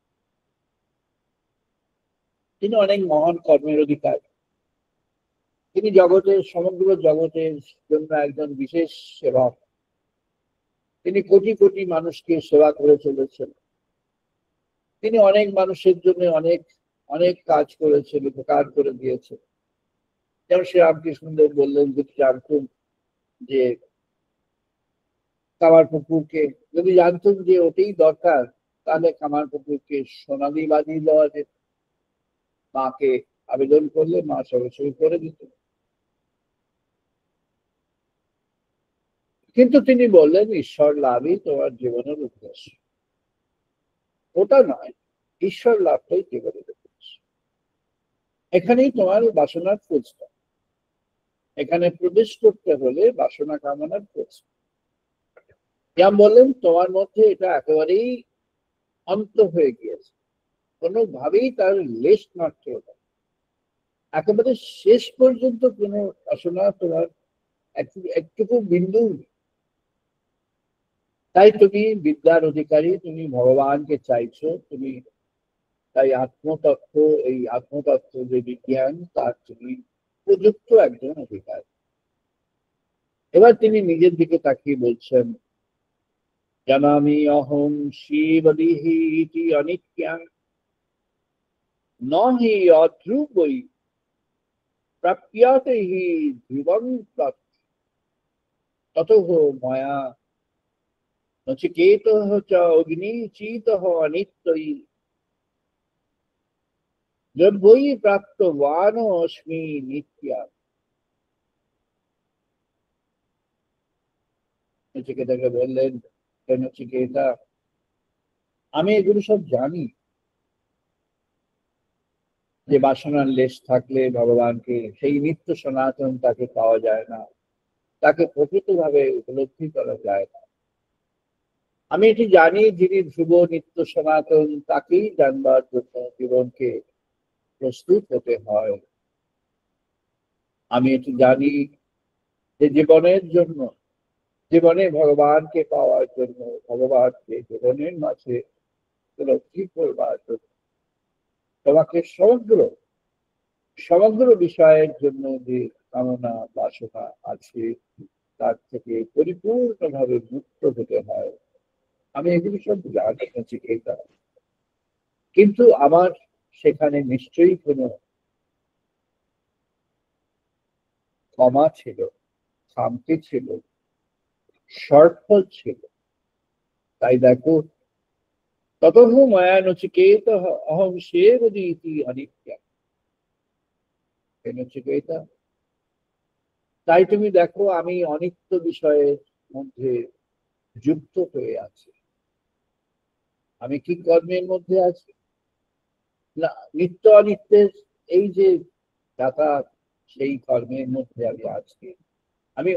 তিনি অনেক মহান কর্মের অধিকার। তিনি সমগ্র জগতের জন্য একজন বিশেষ সেবক। তিনি কোটি কোটি মানুষকে সেবা করে চলেছেন। তিনি অনেক মানুষের জন্য অনেক অনেক কাজ করেছেন, উপকার করে দিয়েছেন। যেমন শ্রী রামকৃষ্ণদেব বললেন যদি জানতুম যে কামারপুকুরকে, যদি জানতুম যে ওটাই দরকার, তাহলে কামারপুকুরকে সোনালি বানিয়ে দেওয়া যেত। মাকে আবেদন করলে মা সরাসরি করে দিত। কিন্তু তিনি বললেন ঈশ্বর লাভই তোমার জীবনের উদ্দেশ্য, ওটা নয়, ঈশ্বর লাভটাই জীবনের উদ্দেশ্য। এখানেই তোমার বাসনার ফুলস্টপ। এখানে প্রবেশ করতে হলে বাসনা কামনার ফুলস্টপ। ইয়াম বললেন তোমার মধ্যে এটা একেবারেই অন্ত হয়ে গিয়েছে, কোনোভাবেই তার লেশ মাত্র নয়, একেবারে শেষ পর্যন্ত কোনো বাসনা তোমার একটুকু বিন্দু নেই। তাই তুমি বিদ্যার অধিকারী, তুমি ভগবানকে চাইছো, তুমি তাই এই আত্মতত্ত্ব যে বিজ্ঞান, তার তুমি উপযুক্ত একজন অধিকার। এবার তিনি নিজের দিকে তাকিয়ে বলছেন জানামি অহং শিবদিহি ইতি অনিত্যাং নহি অধ্রুবৈ প্রাপ্যতে হি ধ্রুবং তৎ ততঃ ময়া নচিকেতঃ চ অগ্নিচিতঃ অনিত্যৈ দ্রব্যৈ প্রাপ্তবান অস্মি নিত্যা। নচিকেতাকে বললেন নচিকেতা, আমি এগুলো সব জানি যে বাসনার লেশ থাকলে ভগবানকে, সেই নিত্য সনাতন, তাকে পাওয়া যায় না। তাকে প্রকৃতভাবে উপলব্ধি করা যায় না। আমি এটি জানি, যিনি ধ্রুব নিত্য সনাতন, তাকেই জানবার জন্য জীবনকে প্রস্তুত হতে হয়। আমি এটি জানি যে জীবনের জন্য, জীবনে ভগবানকে পাওয়ার জন্য, ভগবানকে জীবনের মাঝে উপলব্ধি করবার জন্য তোমাকে সমগ্র সমগ্র বিষয়ের জন্য যে কামনা বাসনা আছে তার থেকে পরিপূর্ণভাবে মুক্ত হতে হয়। আমি এগুলি সব জানি নচিকেতা, কিন্তু আমার সেখানে নিশ্চয়ই কোনো ক্ষমা ছিল, শান্তি ছিল, শর্টফল ছিল। তাই দেখো, ততঃ মায়া নচিকেত অহং সেবদীতি অনিত্য। নচিকেতা, তাই তুমি দেখো আমি অনিত্য বিষয়ের মধ্যে যুক্ত হয়ে আছি। আমি কি কর্মের মধ্যে আছি না, নিত্য অনিত্যের এই যে যাতায়াত, সেই কর্মের মধ্যে আমি আছি। আমি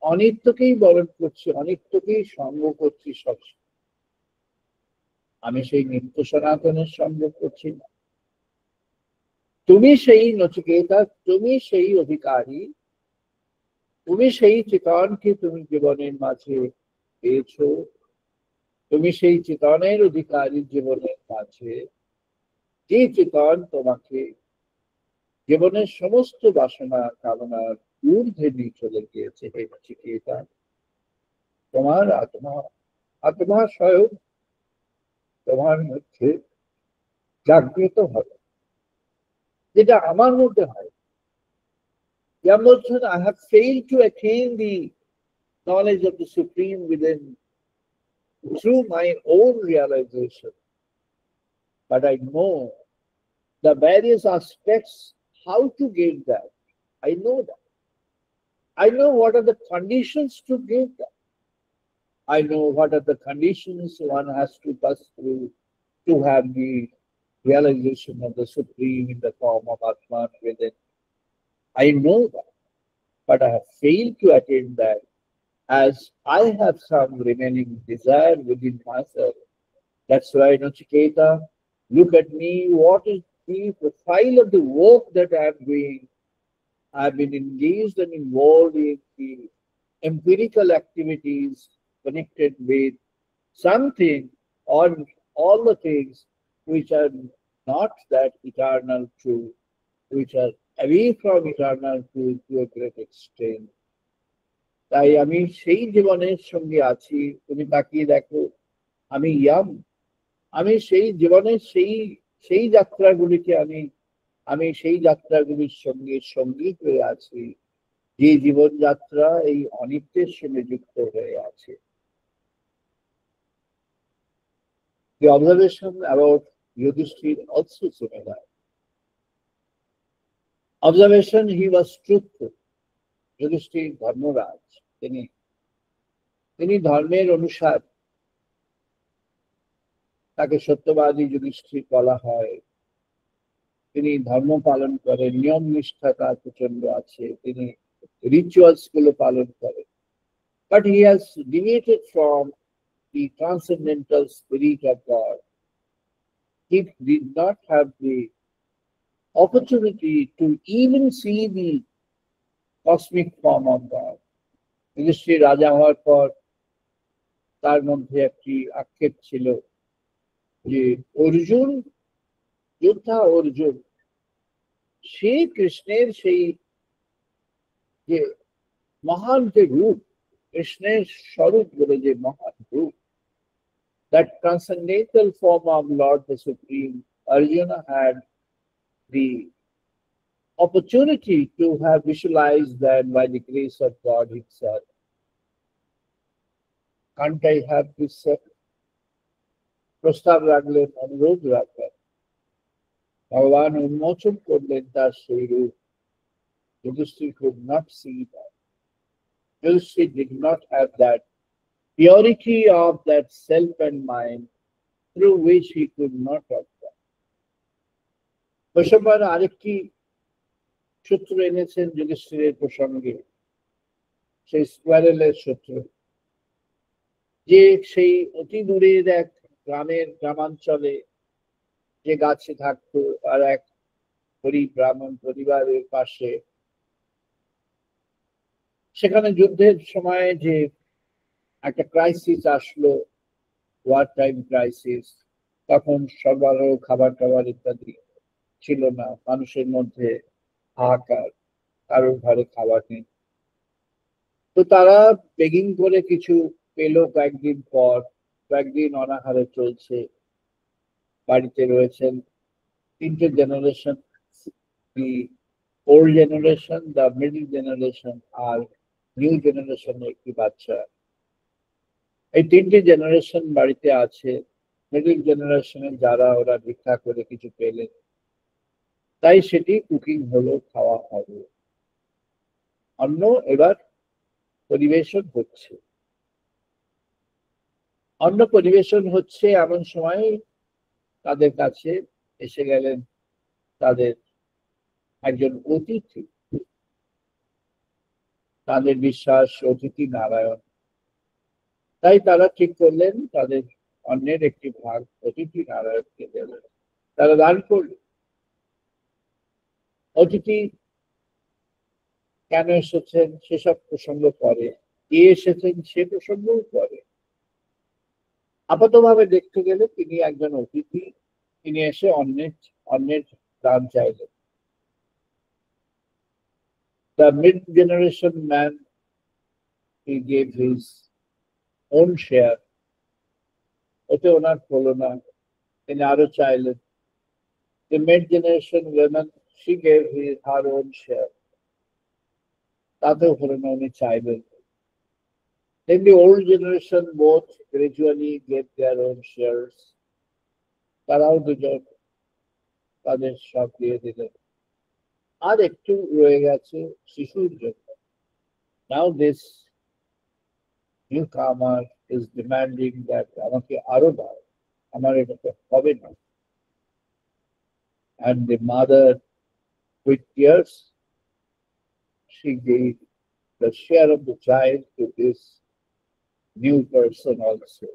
অনিত্যকেই বরণ করছি, অনিত্যকেই সঙ্গ করছি সব। আমি সেই নিত্য সনাতনের সঙ্গ করছি না। তুমি সেই নচিকেতা, তুমি সেই অধিকারী, তুমি সেই চেতনকে তুমি জীবনের মাঝে পেয়েছো। তুমি সেই চেতনের অধিকারী জীবনের মাঝে, যে চেতন তোমাকে জীবনের সমস্ত বাসনা কামনার ঊর্ধ্বে নিয়ে চলে গিয়েছে। হে নচিকেতা, তোমার আত্মা স্বয়ং তোমার মধ্যে জাগ্রত হবে, যেটা আমার মধ্যে হয়। যার মধ্যে I have failed to attain the knowledge of the Supreme within through my own realization, but I know the various aspects how to get that. I know that. I know what are the conditions to get that. I know what are the conditions one has to pass through to have the realization of the Supreme in the form of Atman within. I know that, but I have failed to attain that, as I have some remaining desire within myself. That's why, Nachiketa, look at me. What is the profile of the work that I am doing? I've been engaged and involved in the empirical activities connected with something or all the things which are not that eternal truth, which are away from eternal truth to a great extent. তাই আমি সেই জীবনের সঙ্গে আছি। তুমি তাকিয়ে দেখো, আমি ইয়াম, আমি সেই জীবনের সেই যাত্রাগুলিকে আমি সেই যাত্রাগুলির সঙ্গে সঙ্গী হয়ে আছি, যে জীবনযাত্রা এই অনিত্যের সঙ্গে যুক্ত হয়ে আছে। The observation about Yudhishthir also similar. Observation, he was truthful. Yudhishthir Dharmaraj, তিনি ধর্মের অনুসার, তাকে সত্যবাদী যুধিষ্ঠির বলা হয়। তিনি ধর্ম পালন করেন, নিয়ম নিষ্ঠা তার প্রচন্ড আছে, তিনি রিচুয়ালস গুলো পালন করেন। But he has deviated from the transcendental spirit of God. He did not have the opportunity to even see the cosmic form of God. Yudhishthir রাজা হওয়ার পর তার মধ্যে একটি আক্ষেপ ছিল যে অর্জুন, যোদ্ধা অর্জুন, সে কৃষ্ণের সেই যে মহান যে রূপ, কৃষ্ণের স্বরূপ বলে যে মহান রূপ, that transcendental form of Lord the Supreme, Arjuna had the opportunity to have visualized that by the grace of God himself. Can't I have this প্রস্তাব রাখলেন, অনুরোধ রাখলেন, ভগবান উন্মোচন করলেন তার সেই রূপ। Yudhishthir could not see that. Yudhishthir did not have that purity of that self and mind through which he could not have that. বৈষম্যের আরেকটি সূত্র এনেছেন যুধিষ্ঠিরের প্রসঙ্গে, সেই স্কোয়ারেলের সূত্র, যে সেই অতি দূরের এক গ্রামাঞ্চলে যে গাছে থাকতো আর এক গরিব ব্রাহ্মণ পরিবারের পাশে, সেখানে যুদ্ধের সময় যে একটা ক্রাইসিস আসলো, ওয়ার টাইম ক্রাইসিস, তখন সরবরাহ খাবার টাবার ইত্যাদি ছিল না, মানুষের মধ্যে হাহাকার, কারোর ঘরে খাবার নেই। তো তারা বেগিং করে কিছু পেলো কয়েকদিন পর, কয়েকদিন অনাহারে চলছে, বাড়িতে রয়েছেন তিনটে generation, the old generation, the middle generation আর নিউ জেনারেশনের একটি বাচ্চা। এই তিনটে জেনারেশন বাড়িতে আছে। মিডল জেনারেশনের যারা, ওরা ভিক্ষা করে কিছু পেলেন, তাই সেটি কুকিং হলো, খাওয়া হবে। অন্ন এবার পরিবেশন হচ্ছে। অন্ন পরিবেশন হচ্ছে এমন সময় তাদের কাছে এসে গেলেন তাদের একজন অতিথি। তাদের বিশ্বাস অতিথি নারায়ণ, তাই তারা ঠিক করলেন তাদের অন্যের একটি ভাগ অতিথি নারায়ণকে দেবেন। তারা দান করলেন। অতিথি কেন এসেছেন সেসব প্রসঙ্গ পরে, কে এসেছেন সে প্রসঙ্গও পরে। আপাতভাবে দেখতে গেলে তিনি একজন অতিথি, তিনি এসে অন্যের দান চাইলেন। The mid-generation man, he gave his own share. ওতে ওনার হলো না, তিনি আরো চাইলেন। The mid-generation woman, she gave her own share. তাতেও হলো না, উনি চাইলেন। Then the old generation both gradually gave their own shares. তারাও দুজন তাদের সব দিয়ে দিলেন। আর একটু রয়ে গেছে শিশুর জন্য। Now this newcomer is demanding that আমাকে আরো দাও, আমার এটা তো হবে না। And the mother, with tears, she gave the share of the child to this new person also.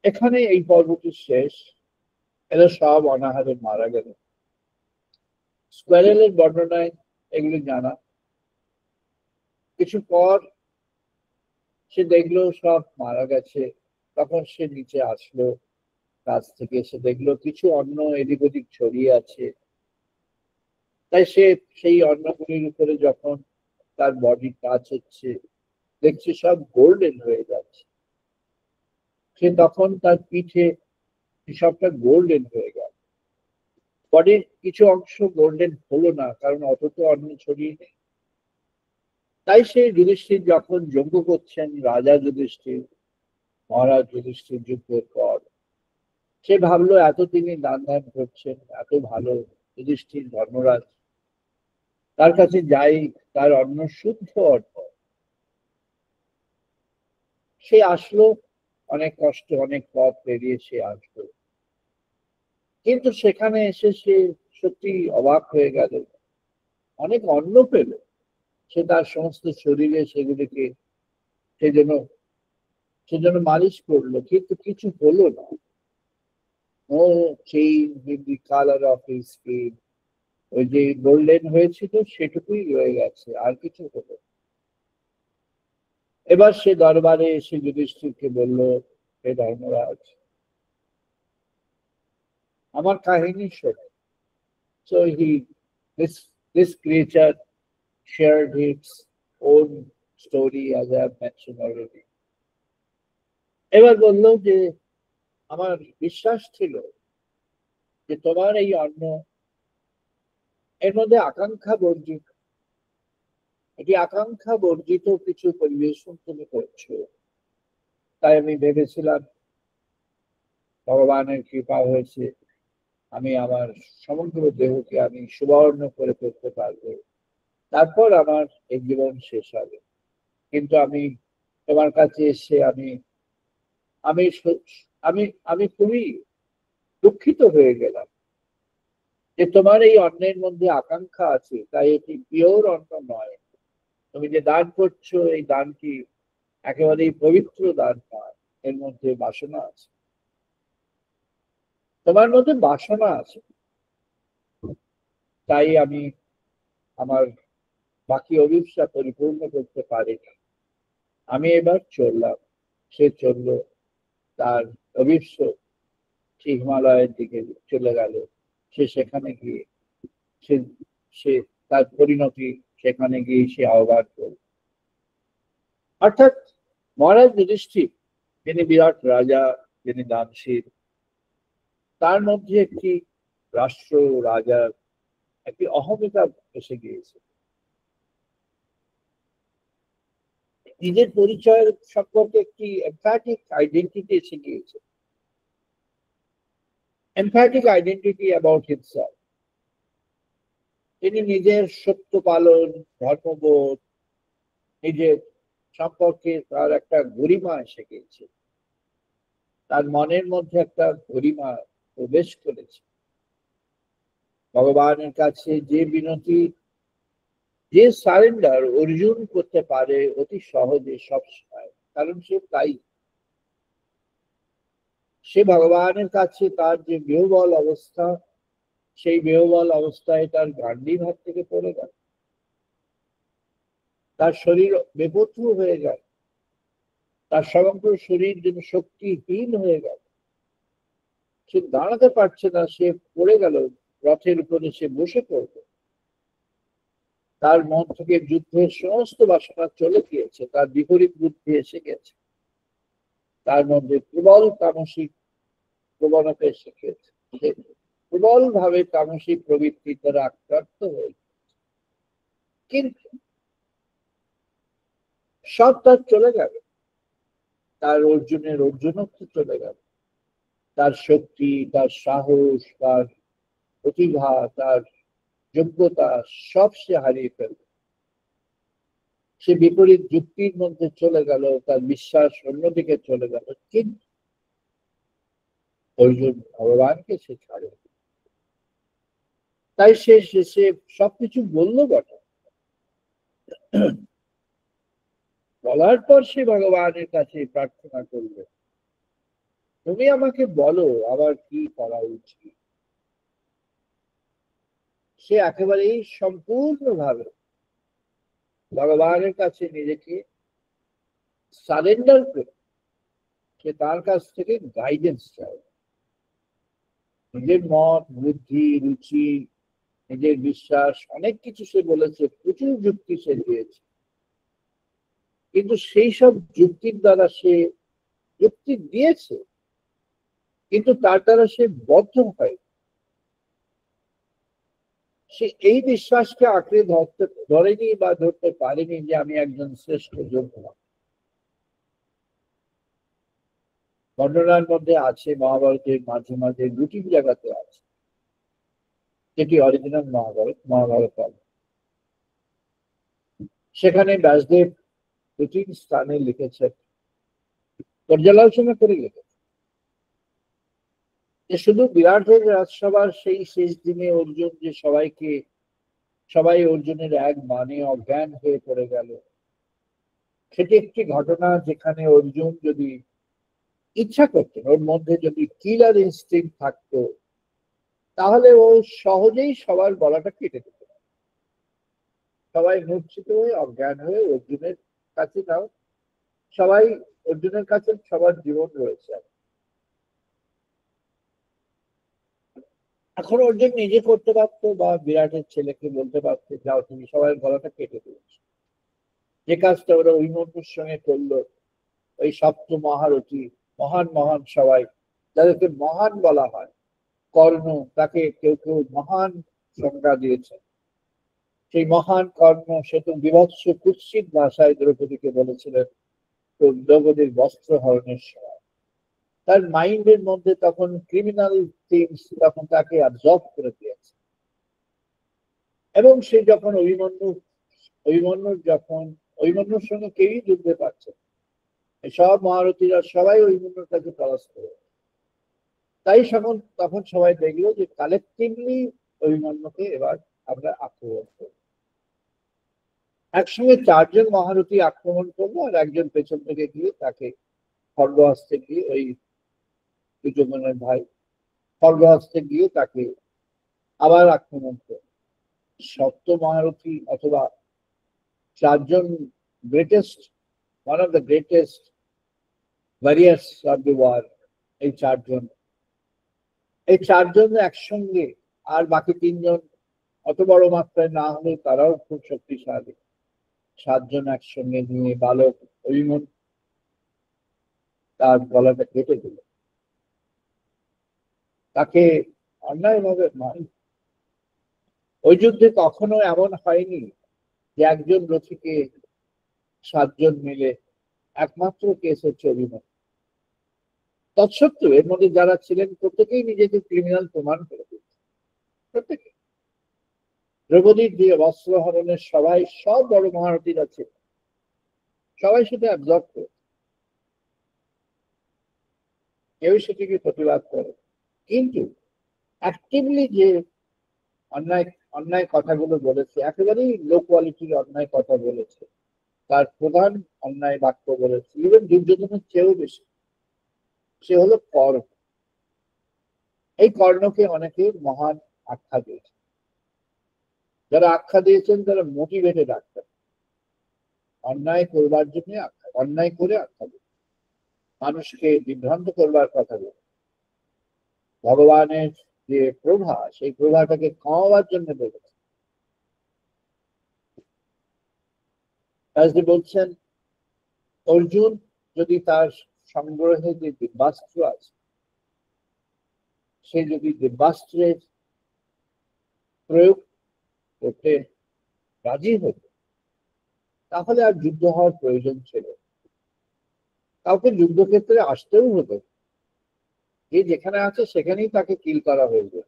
এখানে এই পর্বটি শেষ। এরা সব অনাহারে মারা গেল। স্কোয়ারেলের বর্ণনায় এগুলি জানা। কিছু পর সে দেখলো সব মারা গেছে, তখন সে নিচে আসলো, কাছ থেকে এসে দেখলো কিছু অন্ন এদিক ওদিক ছড়িয়ে আছে। তাই সে সেই অন্নগুলির উপরে যখন তার বডি টাচ হচ্ছে, দেখছে সব গোল্ডেন হয়ে যাচ্ছে। সে তখন তার পিঠে সবটা গোল্ডেন হয়ে গেল। বডির কিছু অংশ গোল্ডেন হলো না, কারণ অত তো অন্ন ছড়িয়ে নেই। তাই সে যুধিষ্ঠির যখন যজ্ঞ করছেন, রাজা যুধিষ্ঠির, মহারাজ যুধিষ্ঠির যুদ্ধের পর, সে ভাবলো এত তিনি দান ধ্যান করছেন, এত ভালো যুধিষ্ঠির ধর্মরাজ, তার কাছে যাই, তার অন্ন শুদ্ধ অন্ন। সে আসলো, অনেক কষ্ট, অনেক পথ পেরিয়ে সে আসলো। কিন্তু সেখানে এসে সে সত্যি অবাক হয়ে গেল, অনেক অন্ন পেল। সে তার সমস্ত শরীরে সেগুলিকে সেজন্য মালিশ করলো, কিন্তু কিছু হলো না। ও change with the colour of his skin, ওই যে গোল্ডেন হয়েছিল সেটুকুই রয়ে গেছে, আর কিছু হলো। এবার সে দরবারে এসে যুধিষ্ঠিরকে বলল, হে ধর্মরাজ, আমার কাহিনী শোনো। So this creature shared its own story, as I have mentioned already. এবার বলল যে আমার বিশ্বাস ছিল যে তোমার এই অন্ন, এর মধ্যে আকাঙ্ক্ষা বর্জিত, এটি আকাঙ্ক্ষা বর্জিত কিছু পরিবেশন তুমি করছো। তাই আমি ভেবেছিলাম ভগবানের কৃপা হয়েছে, আমি আমার সমগ্র দেহকে আমি সুবর্ণ করে ফেলতে পারবো, তারপর আমার এই জীবন শেষ হবে। কিন্তু আমি তোমার কাছে এসে আমি আমি আমি আমি খুবই দুঃখিত হয়ে গেলাম যে তোমার এই অন্নের মধ্যে আকাঙ্ক্ষা আছে, তাই এটি পিওর অন্ন নয়। তুমি যে দান করছো এই দানটি একেবারেই পবিত্র দান নয়, এর মধ্যে বাসনা আছে, তোমার মধ্যে বাসনা আছে। তাই আমি আমার বাকি অভিপ্সা পরিপূর্ণ করতে পারিনি। আমি এবার চললাম, সে চললো, তার অভিপ্স সে হিমালয়ের দিকে চলে গেল। সে সেখানে গিয়ে সে সে তার পরিণতি সেখানে গিয়ে সে আহ্বান করল। অর্থাৎ মহারাজ যুধিষ্ঠির, যিনি বিরাট রাজা, যিনি দানশীল, তার মধ্যে একটি রাষ্ট্র রাজার একটি অহমিকা এসে গিয়েছে। নিজের পরিচয়ের সম্পর্কে একটি এমফ্যাটিক আইডেন্টিটি এসে গিয়েছে, এমফ্যাটিক আইডেন্টিটি অ্যাবাউট হিমসেলফ। তিনি নিজের সত্য পালন, ধর্মবোধ, নিজের সম্পর্কে তার একটা গরিমা এসে গিয়েছে, তার মনের মধ্যে একটা গরিমা প্রবেশ করেছে। ভগবানের কাছে যে বিনতি, যে সারেন্ডার অর্জুন করতে পারে অতি সহজে সবসময়, কারণ সে তাই, সে ভগবানের কাছে তার যে বিহ্বল অবস্থা, সেই বিহ্বল অবস্থায় তার গান্ডীব হাত থেকে পড়ে গেল, তার শরীর বেপথু হয়ে গেল, তার সমগ্র শরীর যেন শক্তিহীন হয়ে গেল, সে দাঁড়াতে পারছে না, সে পড়ে গেল, রথের উপরে সে বসে পড়বে। তার মন থেকে যুদ্ধের সমস্ত বাসনা চলে গিয়েছে, তার বিপরীত বুদ্ধি এসে গেছে, তার মধ্যে প্রবল তামসিক প্রবণতা এসে গেছে, সে প্রবল ভাবে তামসিক প্রবৃত্তি দ্বারা আক্রান্ত হয়ে গেছে। কিন্তু সব তার চলে গেল, তার অর্জুনের অর্জুনত্ব চলে গেল, তার শক্তি, তার সাহস, তার প্রতিভা, তার যোগ্যতা সব সে হারিয়ে ফেলল। সে বিপরীত যুক্তির মধ্যে চলে গেল, তার বিশ্বাস অন্যদিকে চলে গেল। কিন্তু অর্জুন ভগবানকে সে ছাড়ে, তাই সে সে সবকিছু বললো বটে, বলার পর সে ভগবানের কাছে প্রার্থনা করবে, তুমি আমাকে বলো আমার কি করা উচিত। সে একেবারেই সম্পূর্ণভাবে ভগবানের কাছে নিজেকে সারেন্ডার করে সে তার কাছ থেকে গাইডেন্স চায়। নিজের মত, বুদ্ধি, রুচি, নিজের বিশ্বাস অনেক কিছু সে বলেছে, প্রচুর যুক্তি সে দিয়েছে, কিন্তু সেই সব যুক্তির দ্বারা সে যুক্তি দিয়েছে, কিন্তু তার দ্বারা সে বদ্ধ হয়। সে এই বিশ্বাসকে আঁকড়ে ধরেনি বা ধরতে পারেনি যে আমি একজন শ্রেষ্ঠ যোদ্ধা। বর্ণনার মধ্যে আছে, মহাভারতের মাঝে মাঝে দুটি জায়গাতে আছে, যেটি অরিজিনাল মহাভারত সেখানে ব্যাসদেব দুটি স্থানে লিখেছেন, পর্যালোচনা করে লিখেছেন যে শুধু বিরাটের রাজসভার সেই শেষ দিনে অর্জুন যে সবাই অর্জুনের এক মানে অজ্ঞান হয়ে পড়ে গেল, সেটি একটি ঘটনা যেখানে অর্জুন যদি ইচ্ছা করতেন, ওর মধ্যে যদি কিলার ইনস্টিংক্ট থাকতো, তাহলে ও সহজেই সবার গলাটা কেটে দিত। সবাই মূর্ছিত হয়ে অজ্ঞান হয়ে অর্জুনের কাছে, নাও সবাই অর্জুনের কাছে সবার জীবন রয়েছে। এখন অর্জুন নিজে করতে পারতো বা বিরাটের ছেলেকে বলতে পারতো, যাও তুমি সবাই গলাটা কেটে দিয়েছ। যে কাজটা ওরা অভিমন্যুর সঙ্গে করলো, ওই সপ্ত মহারথী, মহান মহান সবাই, যাদেরকে মহান বলা হয়, কর্ণ, তাকে কেউ কেউ মহান সংজ্ঞা দিয়েছে। সেই মহান কর্ণ সে তো বিভৎস কুৎসিত ভাষায় দ্রৌপদীকে বলেছিলেন তো দ্রৌপদীর বস্ত্র হরণের সময়। তার মাইন্ডের মধ্যে তখন ক্রিমিনাল থিংস তখন তাকে অ্যাবজর্ব করে দিয়েছে। এবং সে যখন অভিমন্যুর সঙ্গে কেউই যুদ্ধে পারছে, সব মহারথীরা সবাই অভিমন্যুর কাছে পরাস্ত করে। তাই তখন সবাই দেখলো যে কালেকটিভলি অভিমন্যুকে এবার আমরা আক্রমণ করব। একসঙ্গে চারজন মহারথী আক্রমণ করবো, আর একজন পেছন থেকে গিয়ে তাকে খড়গহস্তে গিয়ে, ওই দুজনের ভাই খড়গহস্তে গিয়ে তাকে আবার আক্রমণ করবে। সপ্ত মহারথী অথবা চারজন greatest, one of the greatest warriors of the war, এই চারজন একসঙ্গে, আর বাকি তিনজন অত বড় মাত্রায় না হলে তারাও খুব শক্তিশালী, সাতজন একসঙ্গে নিয়ে বালক অভিমন্যু তার গলাটা কেটে দিল, তাকে অন্যায়ভাবে মার। ওই যুদ্ধে কখনো এমন হয়নি যে একজন রথীকে সাতজন মিলে, একমাত্র কেস হচ্ছে অভিমন্যু। তৎসত্ত্বেও এর মধ্যে যারা ছিলেন প্রত্যেকেই নিজেকে ক্রিমিনাল প্রমাণ করে দিয়েছে, প্রত্যেকে। দ্রৌপদীর দিয়ে বস্ত্র হরণের সবাই, সব বড় মহারথীরা ছিল, সবাই সেটা অ্যাবজর্ব করে, কেউ সেটিকে প্রতিবাদ করে। কিন্তু অ্যাক্টিভলি যে অন্যায় অন্যায় কথাগুলো বলেছে, একেবারেই লো কোয়ালিটির অন্যায় কথা বলেছে, তার প্রধান অন্যায় বাক্য বলেছে, ইভেন দুর্যোধনের চেয়েও বেশি, সে হলো কর্ণ। এই কর্ণকে অনেকে মহান আখ্যা দিয়েছে। যারা আখ্যা দিয়েছেন তারা মোটিভেটেড আখ্যা, অন্যায় করবার জন্য আখ্যা, অন্যায় করে আখ্যা দিয়েছে, মানুষকে বিভ্রান্ত করবার কথা বলে, ভগবানের যে প্রভা, সেই প্রভাটাকে কমাবার জন্য বলেছে। ব্যাসদেব বলছেন, অর্জুন যদি তার সংগ্রহে যে দিব্যাস্ত্র আছে, সে যদি দিব্যাস্ত্রের প্রয়োগ করতে রাজি হতো, তাহলে আর যুদ্ধ হওয়ার প্রয়োজন ছিল। কাউকে যুদ্ধক্ষেত্রে আসতেও হতো, যে যেখানে আছে সেখানেই তাকে কিল করা হয়েছে।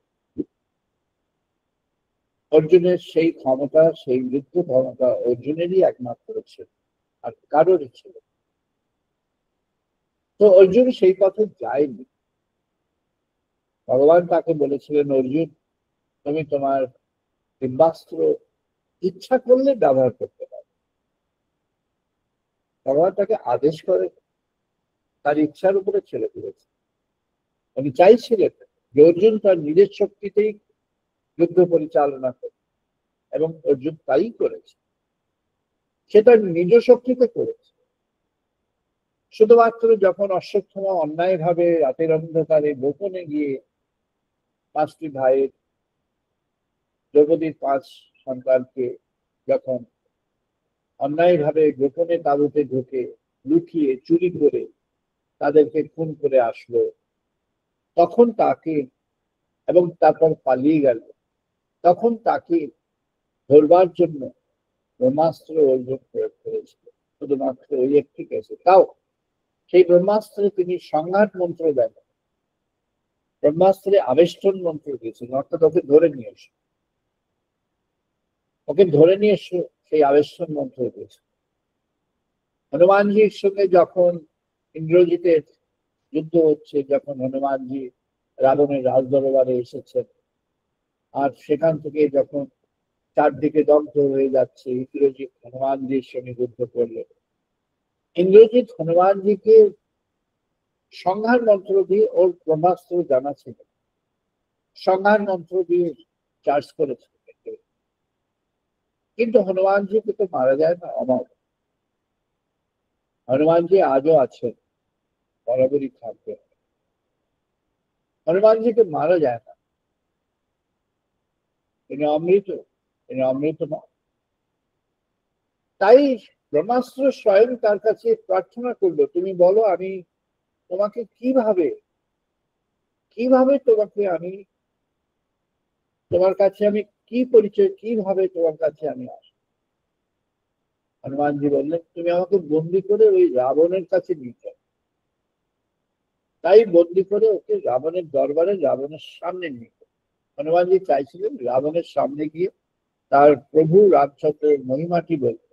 অর্জুনের সেই ক্ষমতা, সেই যুদ্ধ ক্ষমতা অর্জুনেরই একমাত্র ছিল, আর কারোরই ছিল। তো অর্জুন সেই পথে যায়নি। ভগবান তাকে বলেছিলেন, অর্জুন তুমি তোমার দিব্যাস্ত্র ইচ্ছা করলে ব্যবহার করতে পারো। ভগবান তাকে আদেশ করে, তার ইচ্ছার উপরে ছেড়ে দিয়েছে। উনি চাইছিলেন যে অর্জুন তার নিজের শক্তিতেই যুদ্ধ পরিচালনা করে, এবং অর্জুন তাই করেছে। সে তার নিজ শক্তিতে করেছে। শুধুমাত্র যখন অশ্বত্থামা অন্যায়ভাবে রাতের অন্ধকারে গোপনে গিয়ে পাঁচটি ভাইয়ের, দ্রৌপদীর 5 সন্তানকে যখন অন্যায়ভাবে গোপনে তাঁবুতে ঢুকে লুকিয়ে চুরি করে তাদেরকে খুন করে আসলো, তখন তাকে, এবং তারপর পালিয়ে গেল, তখন তাকে ধরবার জন্য ব্রহ্মাস্ত্র অর্জুন প্রয়োগ করেছিল, শুধুমাত্র ওই একটি কেসে। তাও সেই ব্রহ্মাস্ত্রে তিনি সংঘাত মন্ত্র দেন, ব্রহ্মাস্ত্রে আবেষ্টন মন্ত্র দিয়েছিলেন, অর্থাৎ ওকে ধরে নিয়ে এসো, ওকে ধরে নিয়ে এসো, সেই আবেষ্টন মন্ত্র দিয়েছে। হনুমানজির সঙ্গে যখন ইন্দ্রজিতের যুদ্ধ হচ্ছে, যখন হনুমানজি রাবণের রাজদরবারে এসেছেন, আর সেখান থেকে যখন চারদিকে দগ্ধ হয়ে যাচ্ছে, ইন্দ্রজিৎ হনুমানজির সঙ্গে যুদ্ধ করলেন। ইন্দ্রজিৎ হনুমানজিকে সংহার মন্ত্র দিয়ে, ওর ব্রহ্মাস্ত্র জানা ছিল, সংহার মন্ত্র দিয়ে চার্জ করেছিল, কিন্তু হনুমানজিকে তো মারা যায় না, অমর। হনুমানজি আজও আছেন, বরাবরই থাকবে। হনুমানজিকে মারা যায় না, তিনি অমৃত, তিনি অমৃতময়। তাই ব্রহ্মাস্ত্র স্বয়ং তার কাছে প্রার্থনা করলো, তুমি বলো আমি তোমাকে কিভাবে কিভাবে তোমাকে আমি, তোমার কাছে আমি কি পরিচয়, কিভাবে তোমার কাছে আমি আসবো। হনুমানজি বললেন, তুমি আমাকে বন্দি করে ওই রাবণের কাছে নিয়ে যাও। তাই বন্দি করে ওকে রাবণের দরবারে, রাবণের সামনে নিয়ে যাও। হনুমানজি চাইছিলেন রাবণের সামনে গিয়ে তার প্রভু রামচন্দ্রের মহিমাটি বলতে।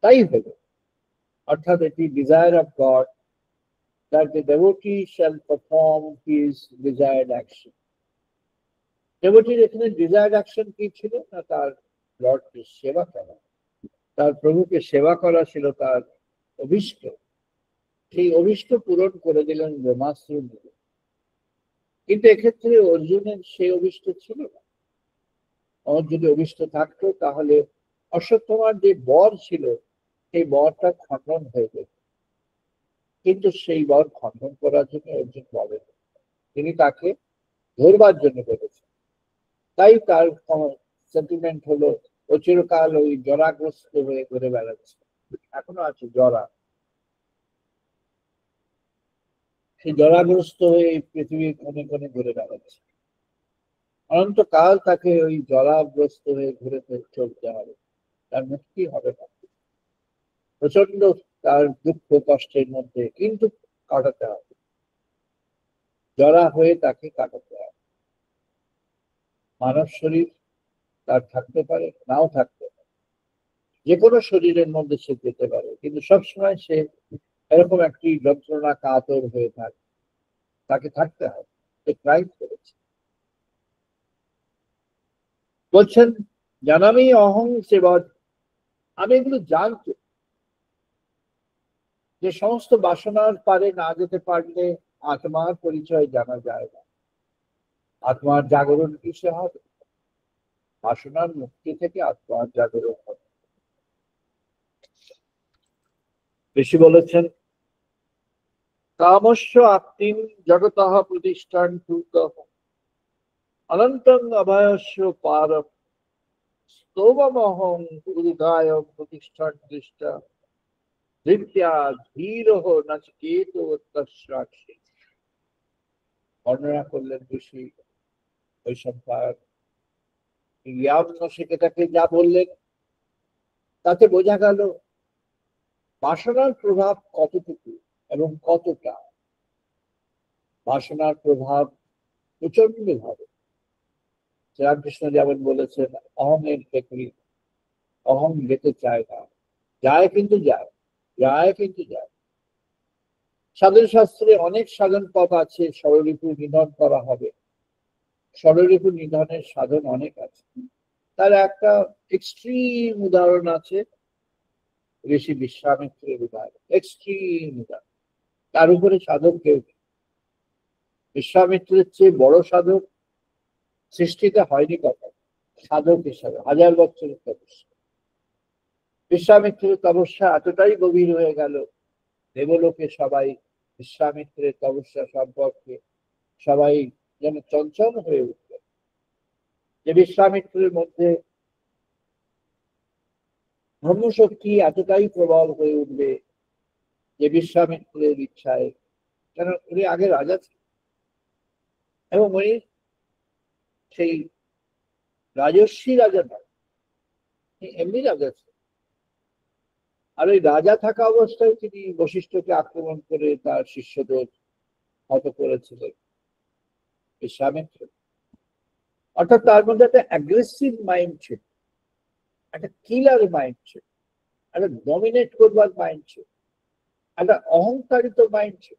তাই হলো, অর্থাৎ এটি desire of god that the devotee shall perform his desired action. দেবটির এখানে ডিজায়ার্ড অ্যাকশন কি ছিল না, তার লর্ডকে সেবা করা, তার প্রভুকে সেবা করা ছিল তার অভীষ্ট। সেই অভীষ্ট পূরণ করে দিলেন ব্রহ্মাস্ত্র দিয়ে। কিন্তু এক্ষেত্রে অর্জুনের সেই অভীষ্ট ছিল না। আমার যদি অভীষ্ট থাকতো তাহলে অশ্বত্থামার যে বর ছিল সেই বরটা খণ্ডন হয়ে যেত। কিন্তু সেই বর খণ্ডন করার জন্য অর্জুন বলেন, তিনি তাকে ধরবার জন্য বলেছেন। তাই তার সেন্টিমেন্ট হলো ও চিরকাল ওই জরাগ্রস্ত হয়ে ঘুরে বেড়াচ্ছে, এখনো আছে জরা। সেই জরাগ্রস্ত হয়ে এই পৃথিবীর কোণে কোণে ঘুরে বেড়াচ্ছে। অনন্তকাল তাকে ওই জরাগ্রস্ত হয়ে ঘুরে চলতে হবে, তার মুক্তি হবে না। প্রচন্ড তার দুঃখ কষ্টের মধ্যে কিন্তু কাটাতে হবে, জরা হয়ে তাকে কাটাতে হবে। মানব শরীর তার থাকতে পারে, নাও থাকতে পারে, যে কোনো শরীরের মধ্যে সে যেতে পারে, কিন্তু সবসময় সে এরকম একটি যন্ত্রণা কাতর হয়ে থাকে, তাকে থাকতে হবে। সে ক্রাইম করেছে। বলছেন জানামি অহং সেবদ, আমি এগুলো জানতো যে সমস্ত বাসনার পারে না যেতে পারলে আত্মার পরিচয় জানা যায় না। আত্মার জাগরণ কিসে হবে? বাসনার মুক্তি থেকে আত্মার জাগরণ হবে। ঋষি বলেছেন কামস্য আত্মিন জগতঃ প্রতিষ্ঠান অনন্তং অভয়স্য পারম স্তোমহং উদগায় প্রতিষ্ঠান দৃষ্টা ধৃত্যা ধীর নচিকেত তস্যাক্ষী। বর্ণনা করলেন ঋষি বৈশম্পায়ন। ইয়াম নচিকেতাকে যা বললেন তাতে বোঝা গেল বাসনার প্রভাব কতটুকু এবং কতটা। বাসনার প্রভাব প্রচন্ড ভাবে। শ্রীরামকৃষ্ণ যেমন বলেছেন অহমের ব্যক্তি অহং যেতে চায় না, যায় কিন্তু যায়, যায় কিন্তু যায়। সাধন শাস্ত্রে অনেক সাধন পথ আছে, ষড়রিপু নিধন করা হবে। ষড়রিপু নিধনের সাধন অনেক আছে। তার একটা এক্সট্রিম উদাহরণ আছে ঋষি বিশ্বামিত্রের উদাহরণ, এক্সট্রিম উদাহরণ। তার উপরে সাধক কেউ নেই। বিশ্বামিত্রের চেয়ে বড় সাধক সৃষ্টিতে হয়নি কথা, সাধক হিসাবে 1000 বছরের তপস্যা। বিশ্বামিত্রের তপস্যা এতটাই গভীর হয়ে গেল, দেবলোকে সবাই বিশ্বামিত্রের তপস্যা সম্পর্কে সবাই যেন চঞ্চল হয়ে উঠল। যে বিশ্বামিত্রের মধ্যে ব্রহ্মশক্তি এতটাই প্রবল হয়ে উঠবে যে বিশ্বামিত্রের ইচ্ছায়, কেন উনি আগে রাজা ছিলেন এবং উনি সেই রাজস্বী রাজা নয়, এমনি রাজা ছিলেন। আর ওই রাজা থাকা অবস্থায় তিনি বশিষ্ঠকে আক্রমণ করে তার শিষ্যদের হত করেছিলেন বিশ্বামিত্র। অর্থাৎ তার মধ্যে একটা অ্যাগ্রেসিভ মাইন্ড ছিল, একটা কিলার মাইন্ড ছিল, একটা ডমিনেট করবার মাইন্ড ছিল, একটা অহংকারিত মাইন্ড ছিল,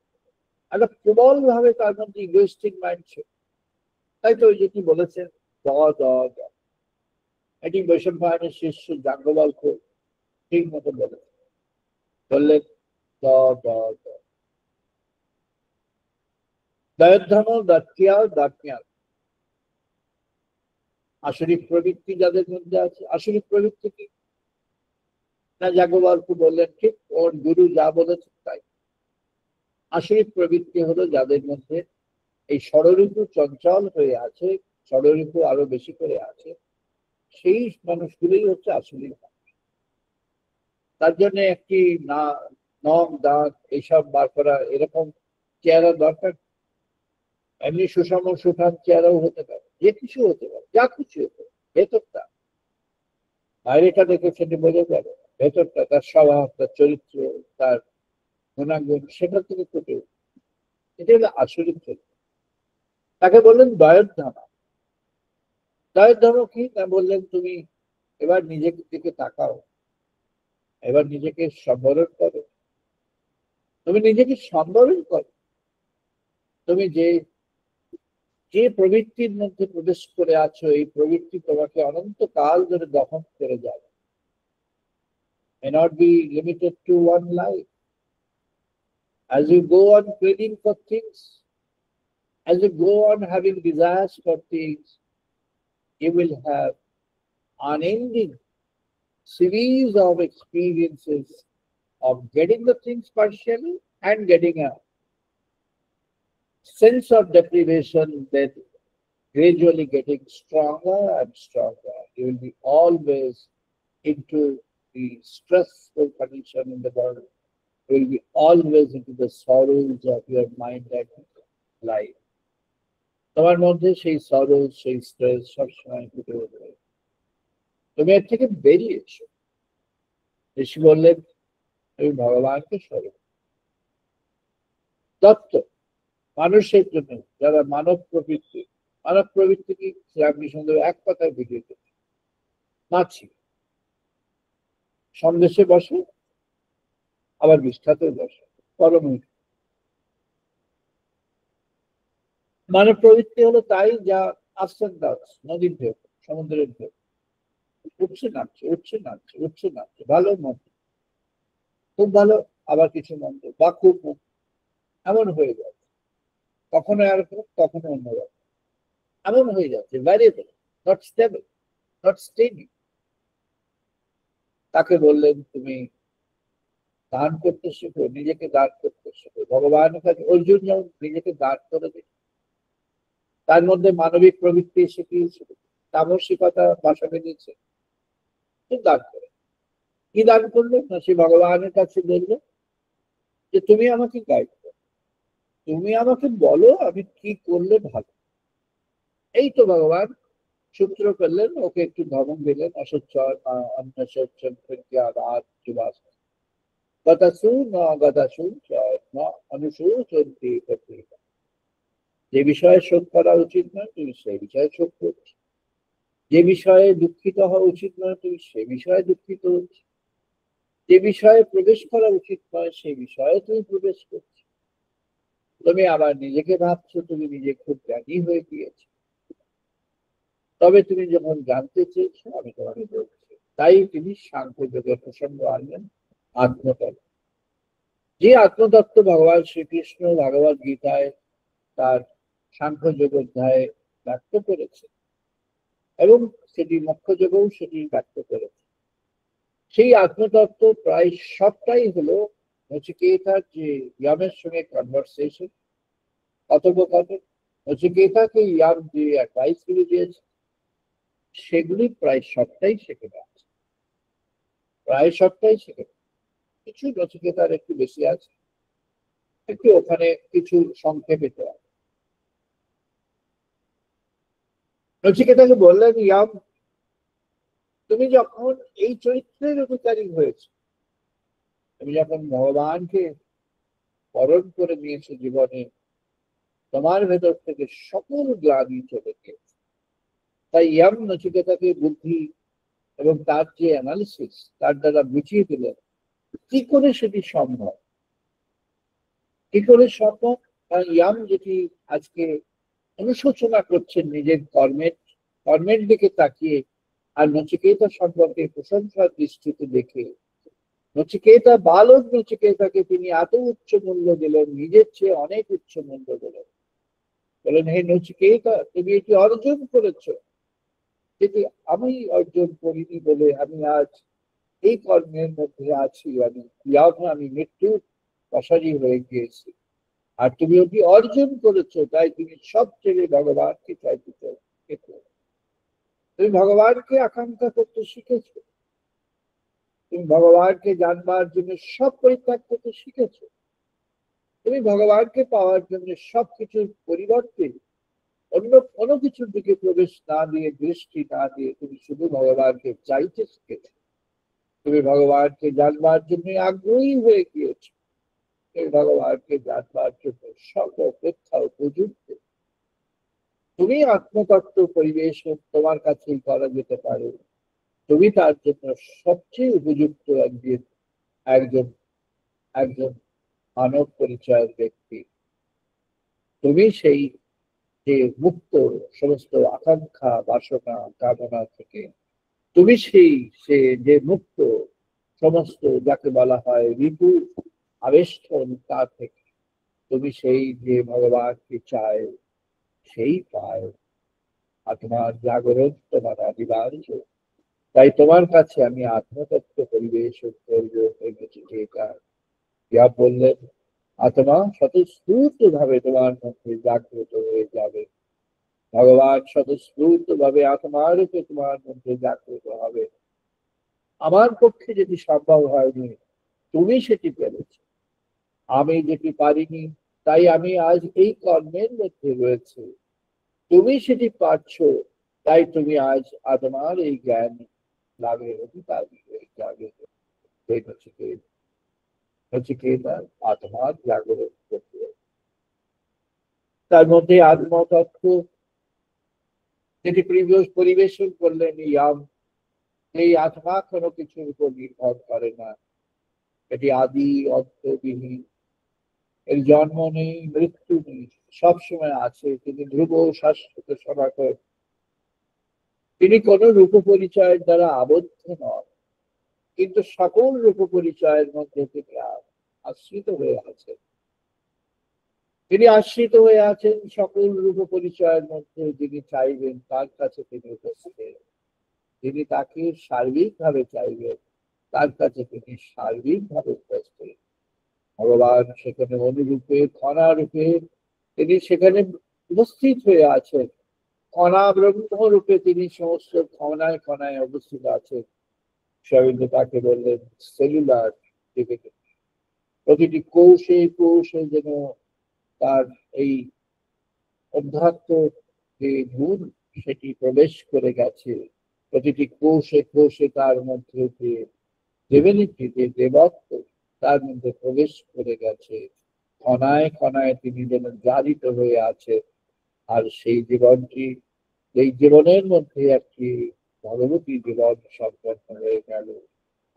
একটা প্রবল ভাবে তার মধ্যে ইগোইস্টিক মাইন্ড ছিল। তাই তো ওই যেটি বলেছেন দ দ দ, এটি বৈশম্পায়নের শিষ্য জাঙ্গবল্ক ঠিক মতো বললেন দ দ দ। দয়ধ্বম দত্তিয়া দাত্মিয়া, আসরিক প্রবৃত্তি যাদের মধ্যে আছে। আসরিক প্রবৃত্তি কি না, যাজ্ঞবল্ক্য বললেন ঠিক, ওর গুরু যা বলেছেন তাই। আসরিক প্রবৃত্তি হলো যাদের মধ্যে এই ষড়ঋতু চঞ্চল হয়ে আছে, ষড়ঋতু আরো বেশি করে আছে, সেই মানুষগুলোই হচ্ছে আসরিক মানুষ। তার জন্য একটি না নখ দাঁত এইসব বার করা এরকম চেহারা দরকার। এমনি সুষম সুঠাম চেহারাও হতে পারে, যে কিছু হতে পারে, যা কিছু হতে পারে, ভেতরটা বাইরেটা দেখে সেটি বোঝা যাবে, ভেতরটা তার স্বভাব, তার চরিত্র, তার গুণাগুণ সেটা থেকে ফুটে উঠবে। এটা হলো আসরিক চরিত্র। তাকে বললেন দয়ধ্বম। দয়ধ্বম কি না, বললেন তুমি এবার নিজের দিকে তাকাও, এবার নিজেকে সম্বরণ করো, তুমি নিজেকে সম্বরণ করো। তুমি যে যে প্রবৃত্তির মধ্যে প্রবেশ করে আছো, এই প্রবৃত্তি তোমাকে অনন্তকাল ধরে দহন করে যাবে। May not be limited to one life. As you go on craving for things, as you go on having desires for things, you will have unending series of experiences of getting the things partially and getting a sense of deprivation, then gradually getting stronger and stronger. You will be always into the stressful condition in the world. You will be always into the sorrows of your mind and life. তোমার মধ্যে সেই সরো, সেই stress সবসময় ফুটে উঠবে। তুমি এর থেকে বেরিয়ে এসো। ঋষি বললেন, তুমি ভগবানকে স্মরণ। তত্ত্ব মানুষের জন্য যারা মানব প্রবৃত্তি কি শ্রীরামকৃষ্ণদেব এক কথায় বুঝিয়ে দেন, মাছি সন্দেশে বসে, আবার বিষ্ঠাতেও বসে, পরম। মানব প্রবৃত্তি হলো তাই, যা আসছেন নদীর ঢেউ, সমুদ্রের ঢেউ, উঠছে নামছে, উঠছে নামছে, উঠছে নামছে, ভালো মন্দ, খুব ভালো, আবার কিছু মন্দ, বা খুব এমন হয়ে যায়, কখনো এরকম, কখনো অন্যরকম, এমন হয়ে যাচ্ছে, variable, not stable, not steady. তাকে বললেন, তুমি দান করতে শেখো, নিজেকে দান করতে শেখো। ভগবানের কাছে অর্জুন যেমন নিজেকে দান করে দিল, তার মধ্যে মানবিক প্রবৃত্তি শিখিয়েছিল, তামসিকতা বাসা বেঁধেছে, দান করে। কি দান করলো না, সে ভগবানের কাছে বললো যে তুমি আমাকে গাইড করো, তুমি আমাকে বলো আমি কি করলে ভালো। এই তো ভগবান সূত্র করলেন, ওকে একটু ধমক দিলেন, অসচ্ছর অন্য সচ্ছন আঘাত যুবাস গতাসু ন গতাসু ন অনুসূচন্তি পত্রিকা। যে বিষয়ে শোক করা উচিত নয় তুমি সেই বিষয়ে শোক করছো, যে বিষয়ে দুঃখিত হওয়া উচিত নয় তুমি সে বিষয়ে দুঃখিত হচ্ছ, যে বিষয়ে প্রবেশ করা উচিত নয় সেই বিষয়ে তুমি প্রবেশ করছো। তুমি আবার নিজেকে ভাবছো তুমি নিজে খুব জ্ঞানী হয়ে গিয়েছো, তবে তুমি যখন জানতে চেয়েছো আমি তোমাকে বলছি। তাই তিনি সাংখ্যযোগের প্রসঙ্গ আনলেন, আত্মতত্ত্ব। যে আত্মতত্ত্ব ভগবান শ্রীকৃষ্ণ ভগবত গীতায় তার সাংখ্যযোগ অধ্যায়ে ব্যক্ত করেছে, এবং সেটি মোক্ষযোগেও সেটি ব্যক্ত করেছে। সেই আত্মতত্ত্ব প্রায় সবটাই হলো নচিকেতার যে ইয়ামের সঙ্গে কনভারসেশন, কথোপকথন, নচিকেতাকে ইয়াম যে অ্যাডভাইস গুলি দিয়েছে সেগুলি প্রায় সবটাই সেখানে আছে, প্রায় সবটাই সেখানে। কিছু নচিকেতার একটু বেশি আছে, একটু ওখানে কিছু সংক্ষেপিত আছে। নচিকেতাকে বললেন, ইয়াম তুমি যখন এই চরিত্রের অধিকারী হয়েছে, তুমি যখন ভগবানকে বরণ করে নিয়েছো জীবনে, তোমার ভেতর থেকে সকল গ্লানি চলে গিয়েছে। তাই ইয়াম নচিকেতাকে বুদ্ধি এবং তার যে অ্যানালিসিস তার দ্বারা বুঝিয়ে দিলেন কি করে সেটি সম্ভব, কি করে সম্ভব। কারণ ইয়াম যেটি আজকে অনুশোচনা করছেন নিজের কর্মের দিকে তাকিয়ে, আর নচিকেতা সম্পর্কে প্রশংসার দৃষ্টিতে দেখে নচিকেতা, বালক নচিকেতাকে তিনি এত উচ্চ মূল্য দিলেন, নিজের চেয়ে অনেক উচ্চ মূল্য দিলেন। বলেন, হে নচিকেতা তুমি এটি অর্জন করেছো, যেটি আমি অর্জন করিনি বলে আমি আজ এই কর্মের মধ্যে আছি, আমি মৃত্যুর প্রসারী হয়ে গিয়েছি। আর তুমি ওটি অর্জন করেছো, তাই তুমি সব ছেড়ে ভগবানকে চাইতে চাও, তুমি ভগবানকে আকাঙ্ক্ষা করতে শিখেছো, তুমি ভগবানকে জানবার জন্য সব পরিত্যাগ করতে শিখেছো, তুমি ভগবানকে পাওয়ার জন্য সবকিছুর পরিবর্তে অন্য কোনো কিছুর দিকে প্রবেশ না দিয়ে, দৃষ্টি না দিয়ে তুমি শুধু ভগবানকে চাইতে শিখেছো, তুমি ভগবানকে জানবার জন্য আগ্রহী হয়ে গিয়েছো, তুমি ভগবানকে জানবার জন্য সর্বাপেক্ষা উপযুক্ত। তুমি আত্মতত্ত্ব পরিবেশন তোমার কাছেই করা যেতে পারে, তুমি তার জন্য সবচেয়ে উপযুক্ত একজন একজন মানব পরিচয়ের ব্যক্তি। তুমি সেই যে মুক্ত সমস্ত আকাঙ্ক্ষা বাসনা কামনা থেকে, তুমি সে যে মুক্ত সমস্ত যাকে বলা হয় রিপু আবেষ্টন তার থেকে, তুমি সেই যে ভগবানকে চায় সেই পায়। আর তোমার জাগরণ তোমার অনিবার্য। তাই তোমার কাছে আমি আত্মতত্ত্ব পরিবেশন করবো। ইয়া বললেন আত্মা স্বতঃস্ফূর্ত ভাবে তোমার মধ্যে জাগ্রত হয়ে যাবে। ভগবান স্বতঃস্ফূর্ত ভাবে আত্মার রূপে তোমার মধ্যে জাগ্রত হবে। আমার পক্ষে যেটি সম্ভব হয়নি, তুমি সেটি পেরেছো। আমি যেটি পারিনি, তাই আমি আজ এই কর্মের মধ্যে রয়েছে। তুমি সেটি পারছো, তাই তুমি আজ আত্মার এই জ্ঞান লাভের অধিকারী হয়ে যাবে। নচিকেতা আত্মার জাগরণ করতে, তার মধ্যে আত্মতত্ত্ব যেটি পরিবেশন করলেন ইয়াম, এই আত্মা কোনো কিছুর উপর নির্ভর করে না। এটি আদি অন্তবিহীন, এর জন্ম নেই, মৃত্যু নেই, সবসময় আছে। তিনি ধ্রুব শাশ্বত সনাতন। তিনি কোন রূপ পরিচয়ের দ্বারা আবদ্ধ নন, কিন্তু সকল রূপ পরিচয়ের মধ্যে তিনি আশ্রিত হয়ে আছেন। তিনি আশ্রিত হয়ে আছেন সকল রূপ পরিচয়ের মধ্যে। যিনি চাইবেন তার কাছে তিনি উপস্থিত, তিনি তাকে সার্বিকভাবে চাইবেন তার কাছে তিনি সার্বিকভাবে উপস্থিত। ভগবান সেখানে অনুরূপে কণা রূপে তিনি সেখানে উপস্থিত হয়ে আছেন। কণা ব্রহ্ম রূপে তিনি সমস্ত কণায় কণায় অবস্থিত আছেন। সবিন্দ তাকে বললেন সেলুলার ডিভিনিটি। প্রতিটি কোষে কোষে যেন তার এই অধ্যাত্ম যে গুণ সেটি প্রবেশ করে গেছে। প্রতিটি কোষে কোষে তার মধ্যে যে ডিভিনিটি, যে দেবত্ব তার মধ্যে প্রবেশ করে গেছে। কণায় কণায় তিনি যেন জারিত হয়ে আছে। আর সেই জীবনটি, এই জীবনের মধ্যে একটি ভগবতী জীবন সম্পন্ন হয়ে গেল।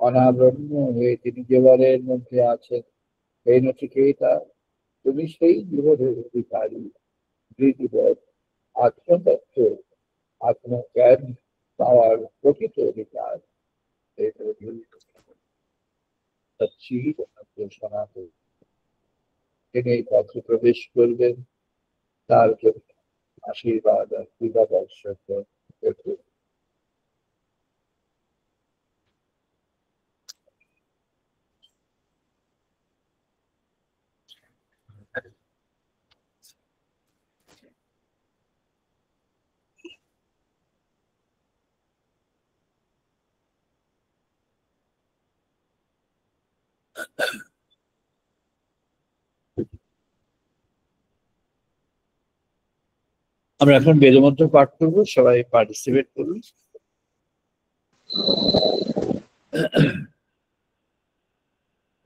অনাব্রহ্ম হয়ে তিনি জীবনের মধ্যে আছেন। এই নচিকেতা, তুমি সেই জীবনের অধিকারী। জীবন আত্মতত্ত্ব আত্মজ্ঞান পাওয়ার প্রকৃত অধিকার। সনাতন তিনি এই পথে প্রবেশ করবেন, তার জন্য আশীর্বাদ আর কৃপাদর্শন করতে। আমরা এখন বেদমন্ত্র পাঠ করবো, সবাই পার্টিসিপেট করুন।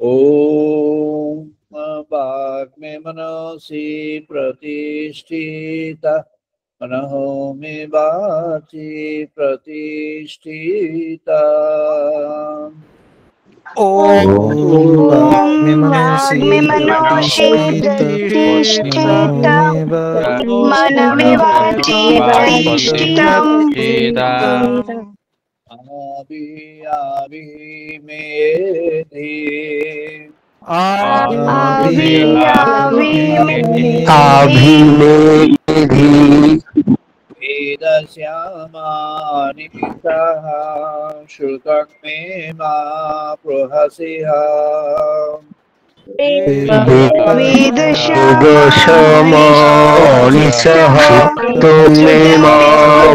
ওম বাগ্মে মনসি প্রতিষ্ঠিতা, মনঃ মে বাচি প্রতিষ্ঠিতা। ওম বাগ্মে মনসি প্রতিষ্ঠিতা, মনঃ মে বাচি প্রতিষ্ঠিতম। আবি আবি মেধি, আবি আবি আভিমেধি বেদশ্যামানিতাঃ শ্রুতং মে মা প্রহসিহা। বেদশমানিসহ তোমে মা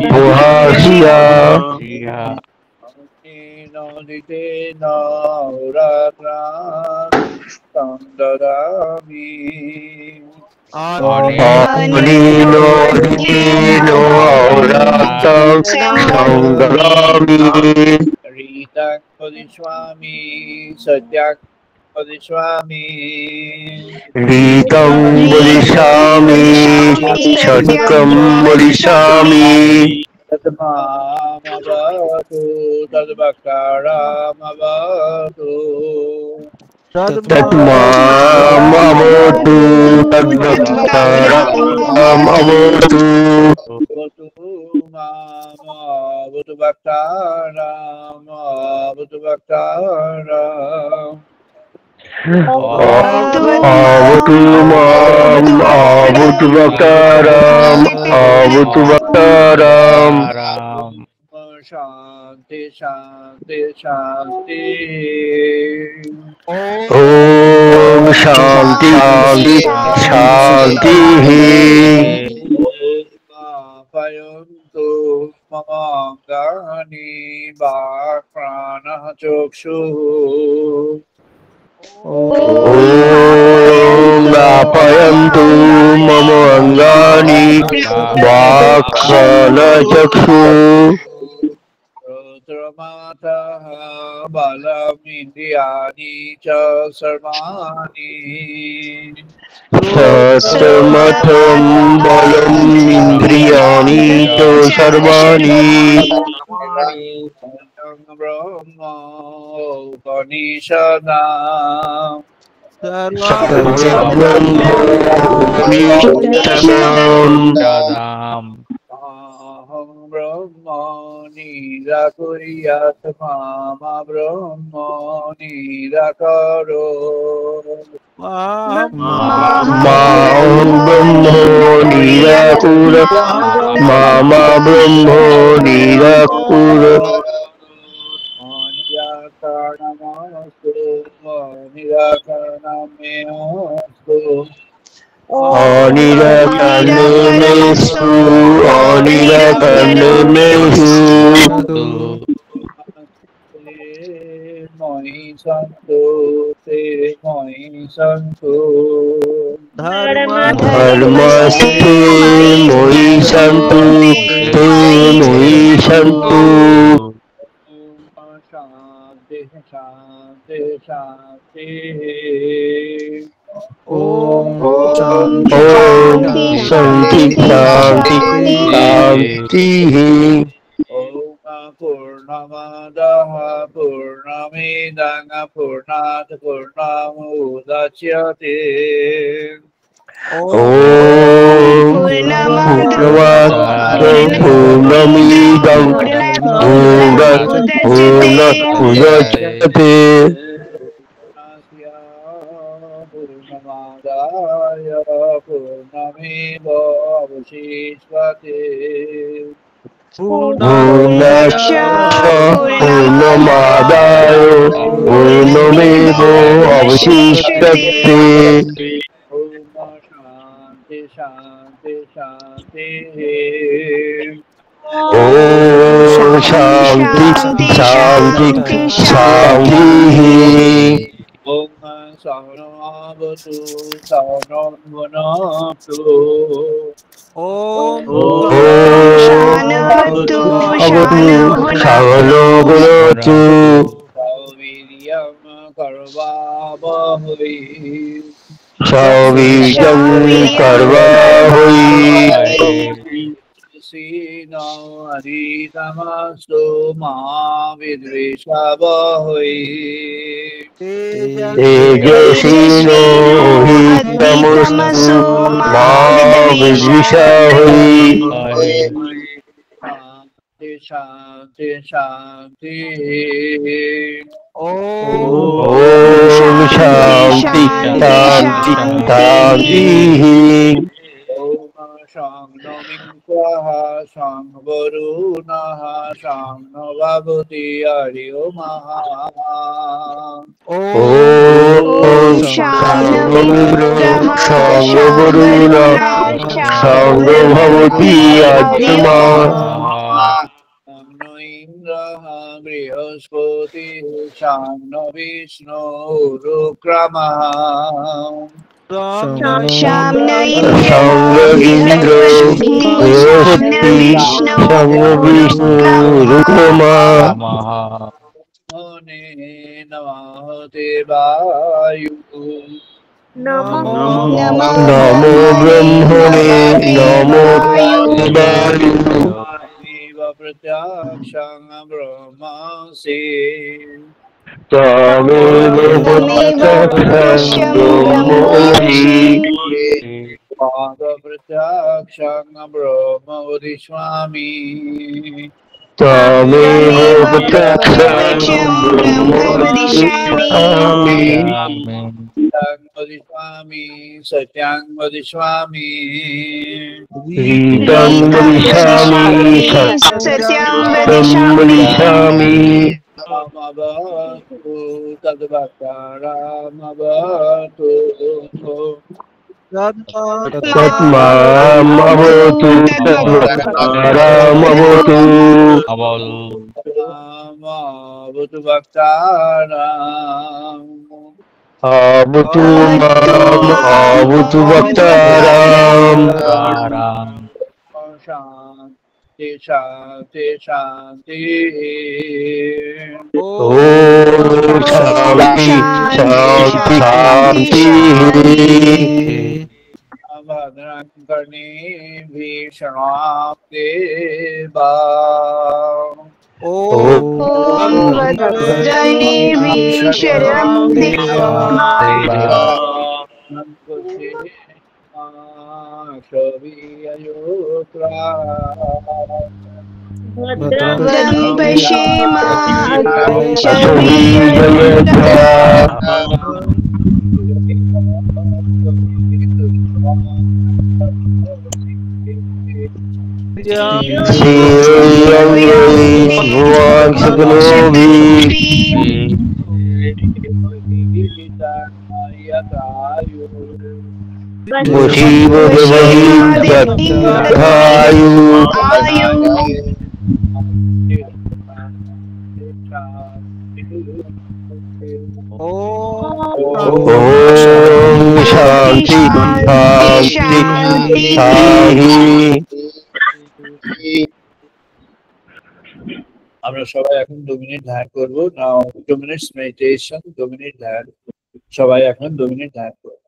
প্রহাসিয়া। নদিতে নরাত্রাং তং দদামি। ঋতাং বদিষ্যামি সত্যাং বদিষ্যামি। ঋতং বদিষ্যামি সত্যং বদিষ্যামি। তদ্মামবতু তদ্বক্তারামবতু। তদ্মামবতু তদ্বক্তারামবতু। अवतु Avatu Mama Avatu Bhaktaram Avatu Bhaktaram आवतु माम आवतु Vaktaram आवतु Vaktaram Shanti Shanti Shanti Om Shanti शांति Payantu Mamangani Bhakranah Chokshu ओम व्यापयन्तु मम अंगानि वाक्खलचक्षु Rudramataha Balamindriyani Cha Sarvani सतमथं बलम् इन्द्रियाणि च सर्वाणि Brahma Upanishadam सर्वब्रह्मोपनिषदाम् Aham Brahma Nirakuriyat Mama Brahma Nirakaro मां ब्रह्मो निराकुर मामा ब्रह्मो निराकुर Nirakaramastu Nirakaramastu अनिरकर्णमेषु अनिरकर्णमेषु Moi santo te moi santo धर्मस्थे मोहि सन्तु ते मोहि सन्तु Shanti Shanti Shanti Om ॐ Shanti शान्ति शान्ति शान्तिः Om Purnamadaha Purnamidang Purnat Purnamudachyate ॐ पूर्णमिदं पूर्णात् पूर्णमुदच्यते Purnasya Purnamadaya Purnameva Avashishvate पूर्णश्च पूर्णमादाय पूर्णमेव अवशिष्यते Om Shanti Shanti Shanti ॐ शान्ति शान्ति शान्तिः Om Sahanavatu Sahanavatu Om ॐ सकलो गुणोतु Saviryam Karvavahui सवीर्यं कर्वाहुः Sino Aditamastu Mahavidvishavahui तेजस्विनो हि तमस्तु मा विद्विषाहुः Shanti Shanti Shanti ॐ शान्ति शान्ति शान्तिः Om Shangno Minkwaha Shangvarunaha Shangnavabhuti Ariyomaha ॐ शाङ्गवरुण शाङ्गभवति आत्मा Shangno Indraha Brihaspati Shangno Vishnu Rukramaha शाङ्गीन्द्र Brihaspati शाङ्गविष्णु रुक्रमा Mone Namaste Vayu नमो ब्रह्मणे नमो वायु Viva Pratyaksham Brahmasi त्वमेव प्रत्यक्षं ब्रह्मोऽसि পাদপ্রত্যক্ষং ব্রহ্ম বদিষ্যামি তমেব প্রত্যক্ষং ব্রহ্ম বদিষ্যামি। সত্যং বদিষ্যামি সত্যং বদিষ্যামি ঋতং বদিষ্যামি সত্যং সত্যং বদিষ্যামি রামবতু তদ্ভক্তারামবতু তৎমাম অবতু তদ্ভক্তারামবতু রামবতু ভক্তারাম অবতু মাম অবতু ভক্তারাম শান্তি শান্তি শান্তি ওম শান্তি শান্তি শান্তি ভদ্রং কর্ণী ভীষণাম দেবা ॐ वज्रनिर्भीषणं देवा भद्रं ओम शांति शांति शांति। আমরা সবাই এখন 2 মিনিট ধ্যান করবো। নাও 2 মিনিটস মেডিটেশন, 2 মিনিট ধ্যান। সবাই এখন 2 মিনিট ধ্যান করবো।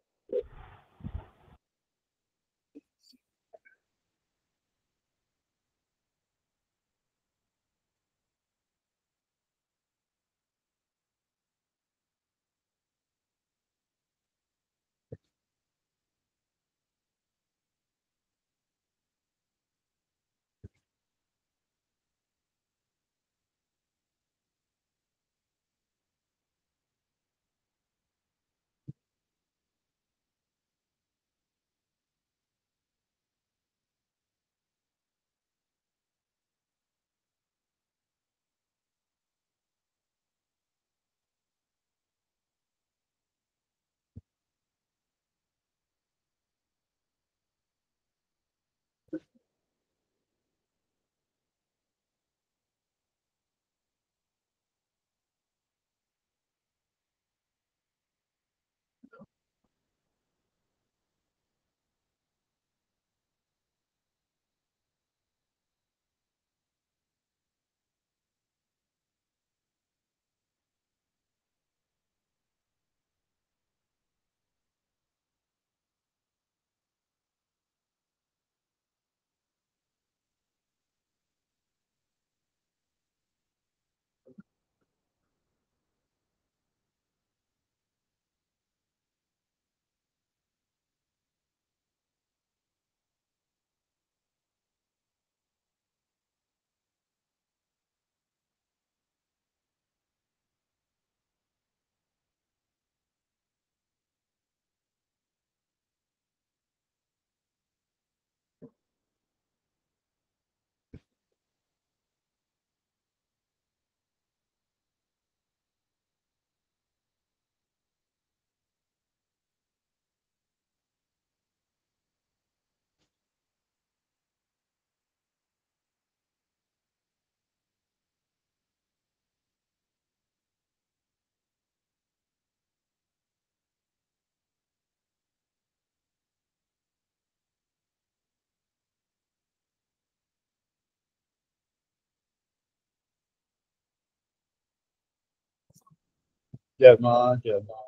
জয় মা, জয় মা।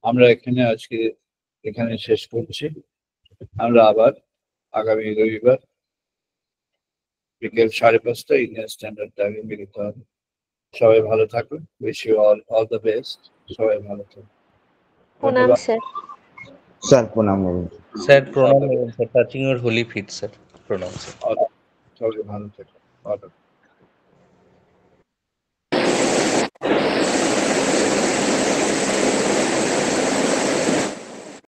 আমরা এখানে আজকে এখানে শেষ করছি। আমরা আবার আগামী রবিবার বিকেল 5:30 ইন্ডিয়ান স্ট্যান্ডার্ড টাইমে মিলিত হবে। সবাই ভালো থাকুন। Wish you all the best. সবাই ভালো থাকুন। প্রণাম স্যার। স্যার প্রণাম করুন। স্যার প্রণাম sir, touching your holy feet sir, প্রণাম স্যার। সবাই ভালো থেকো।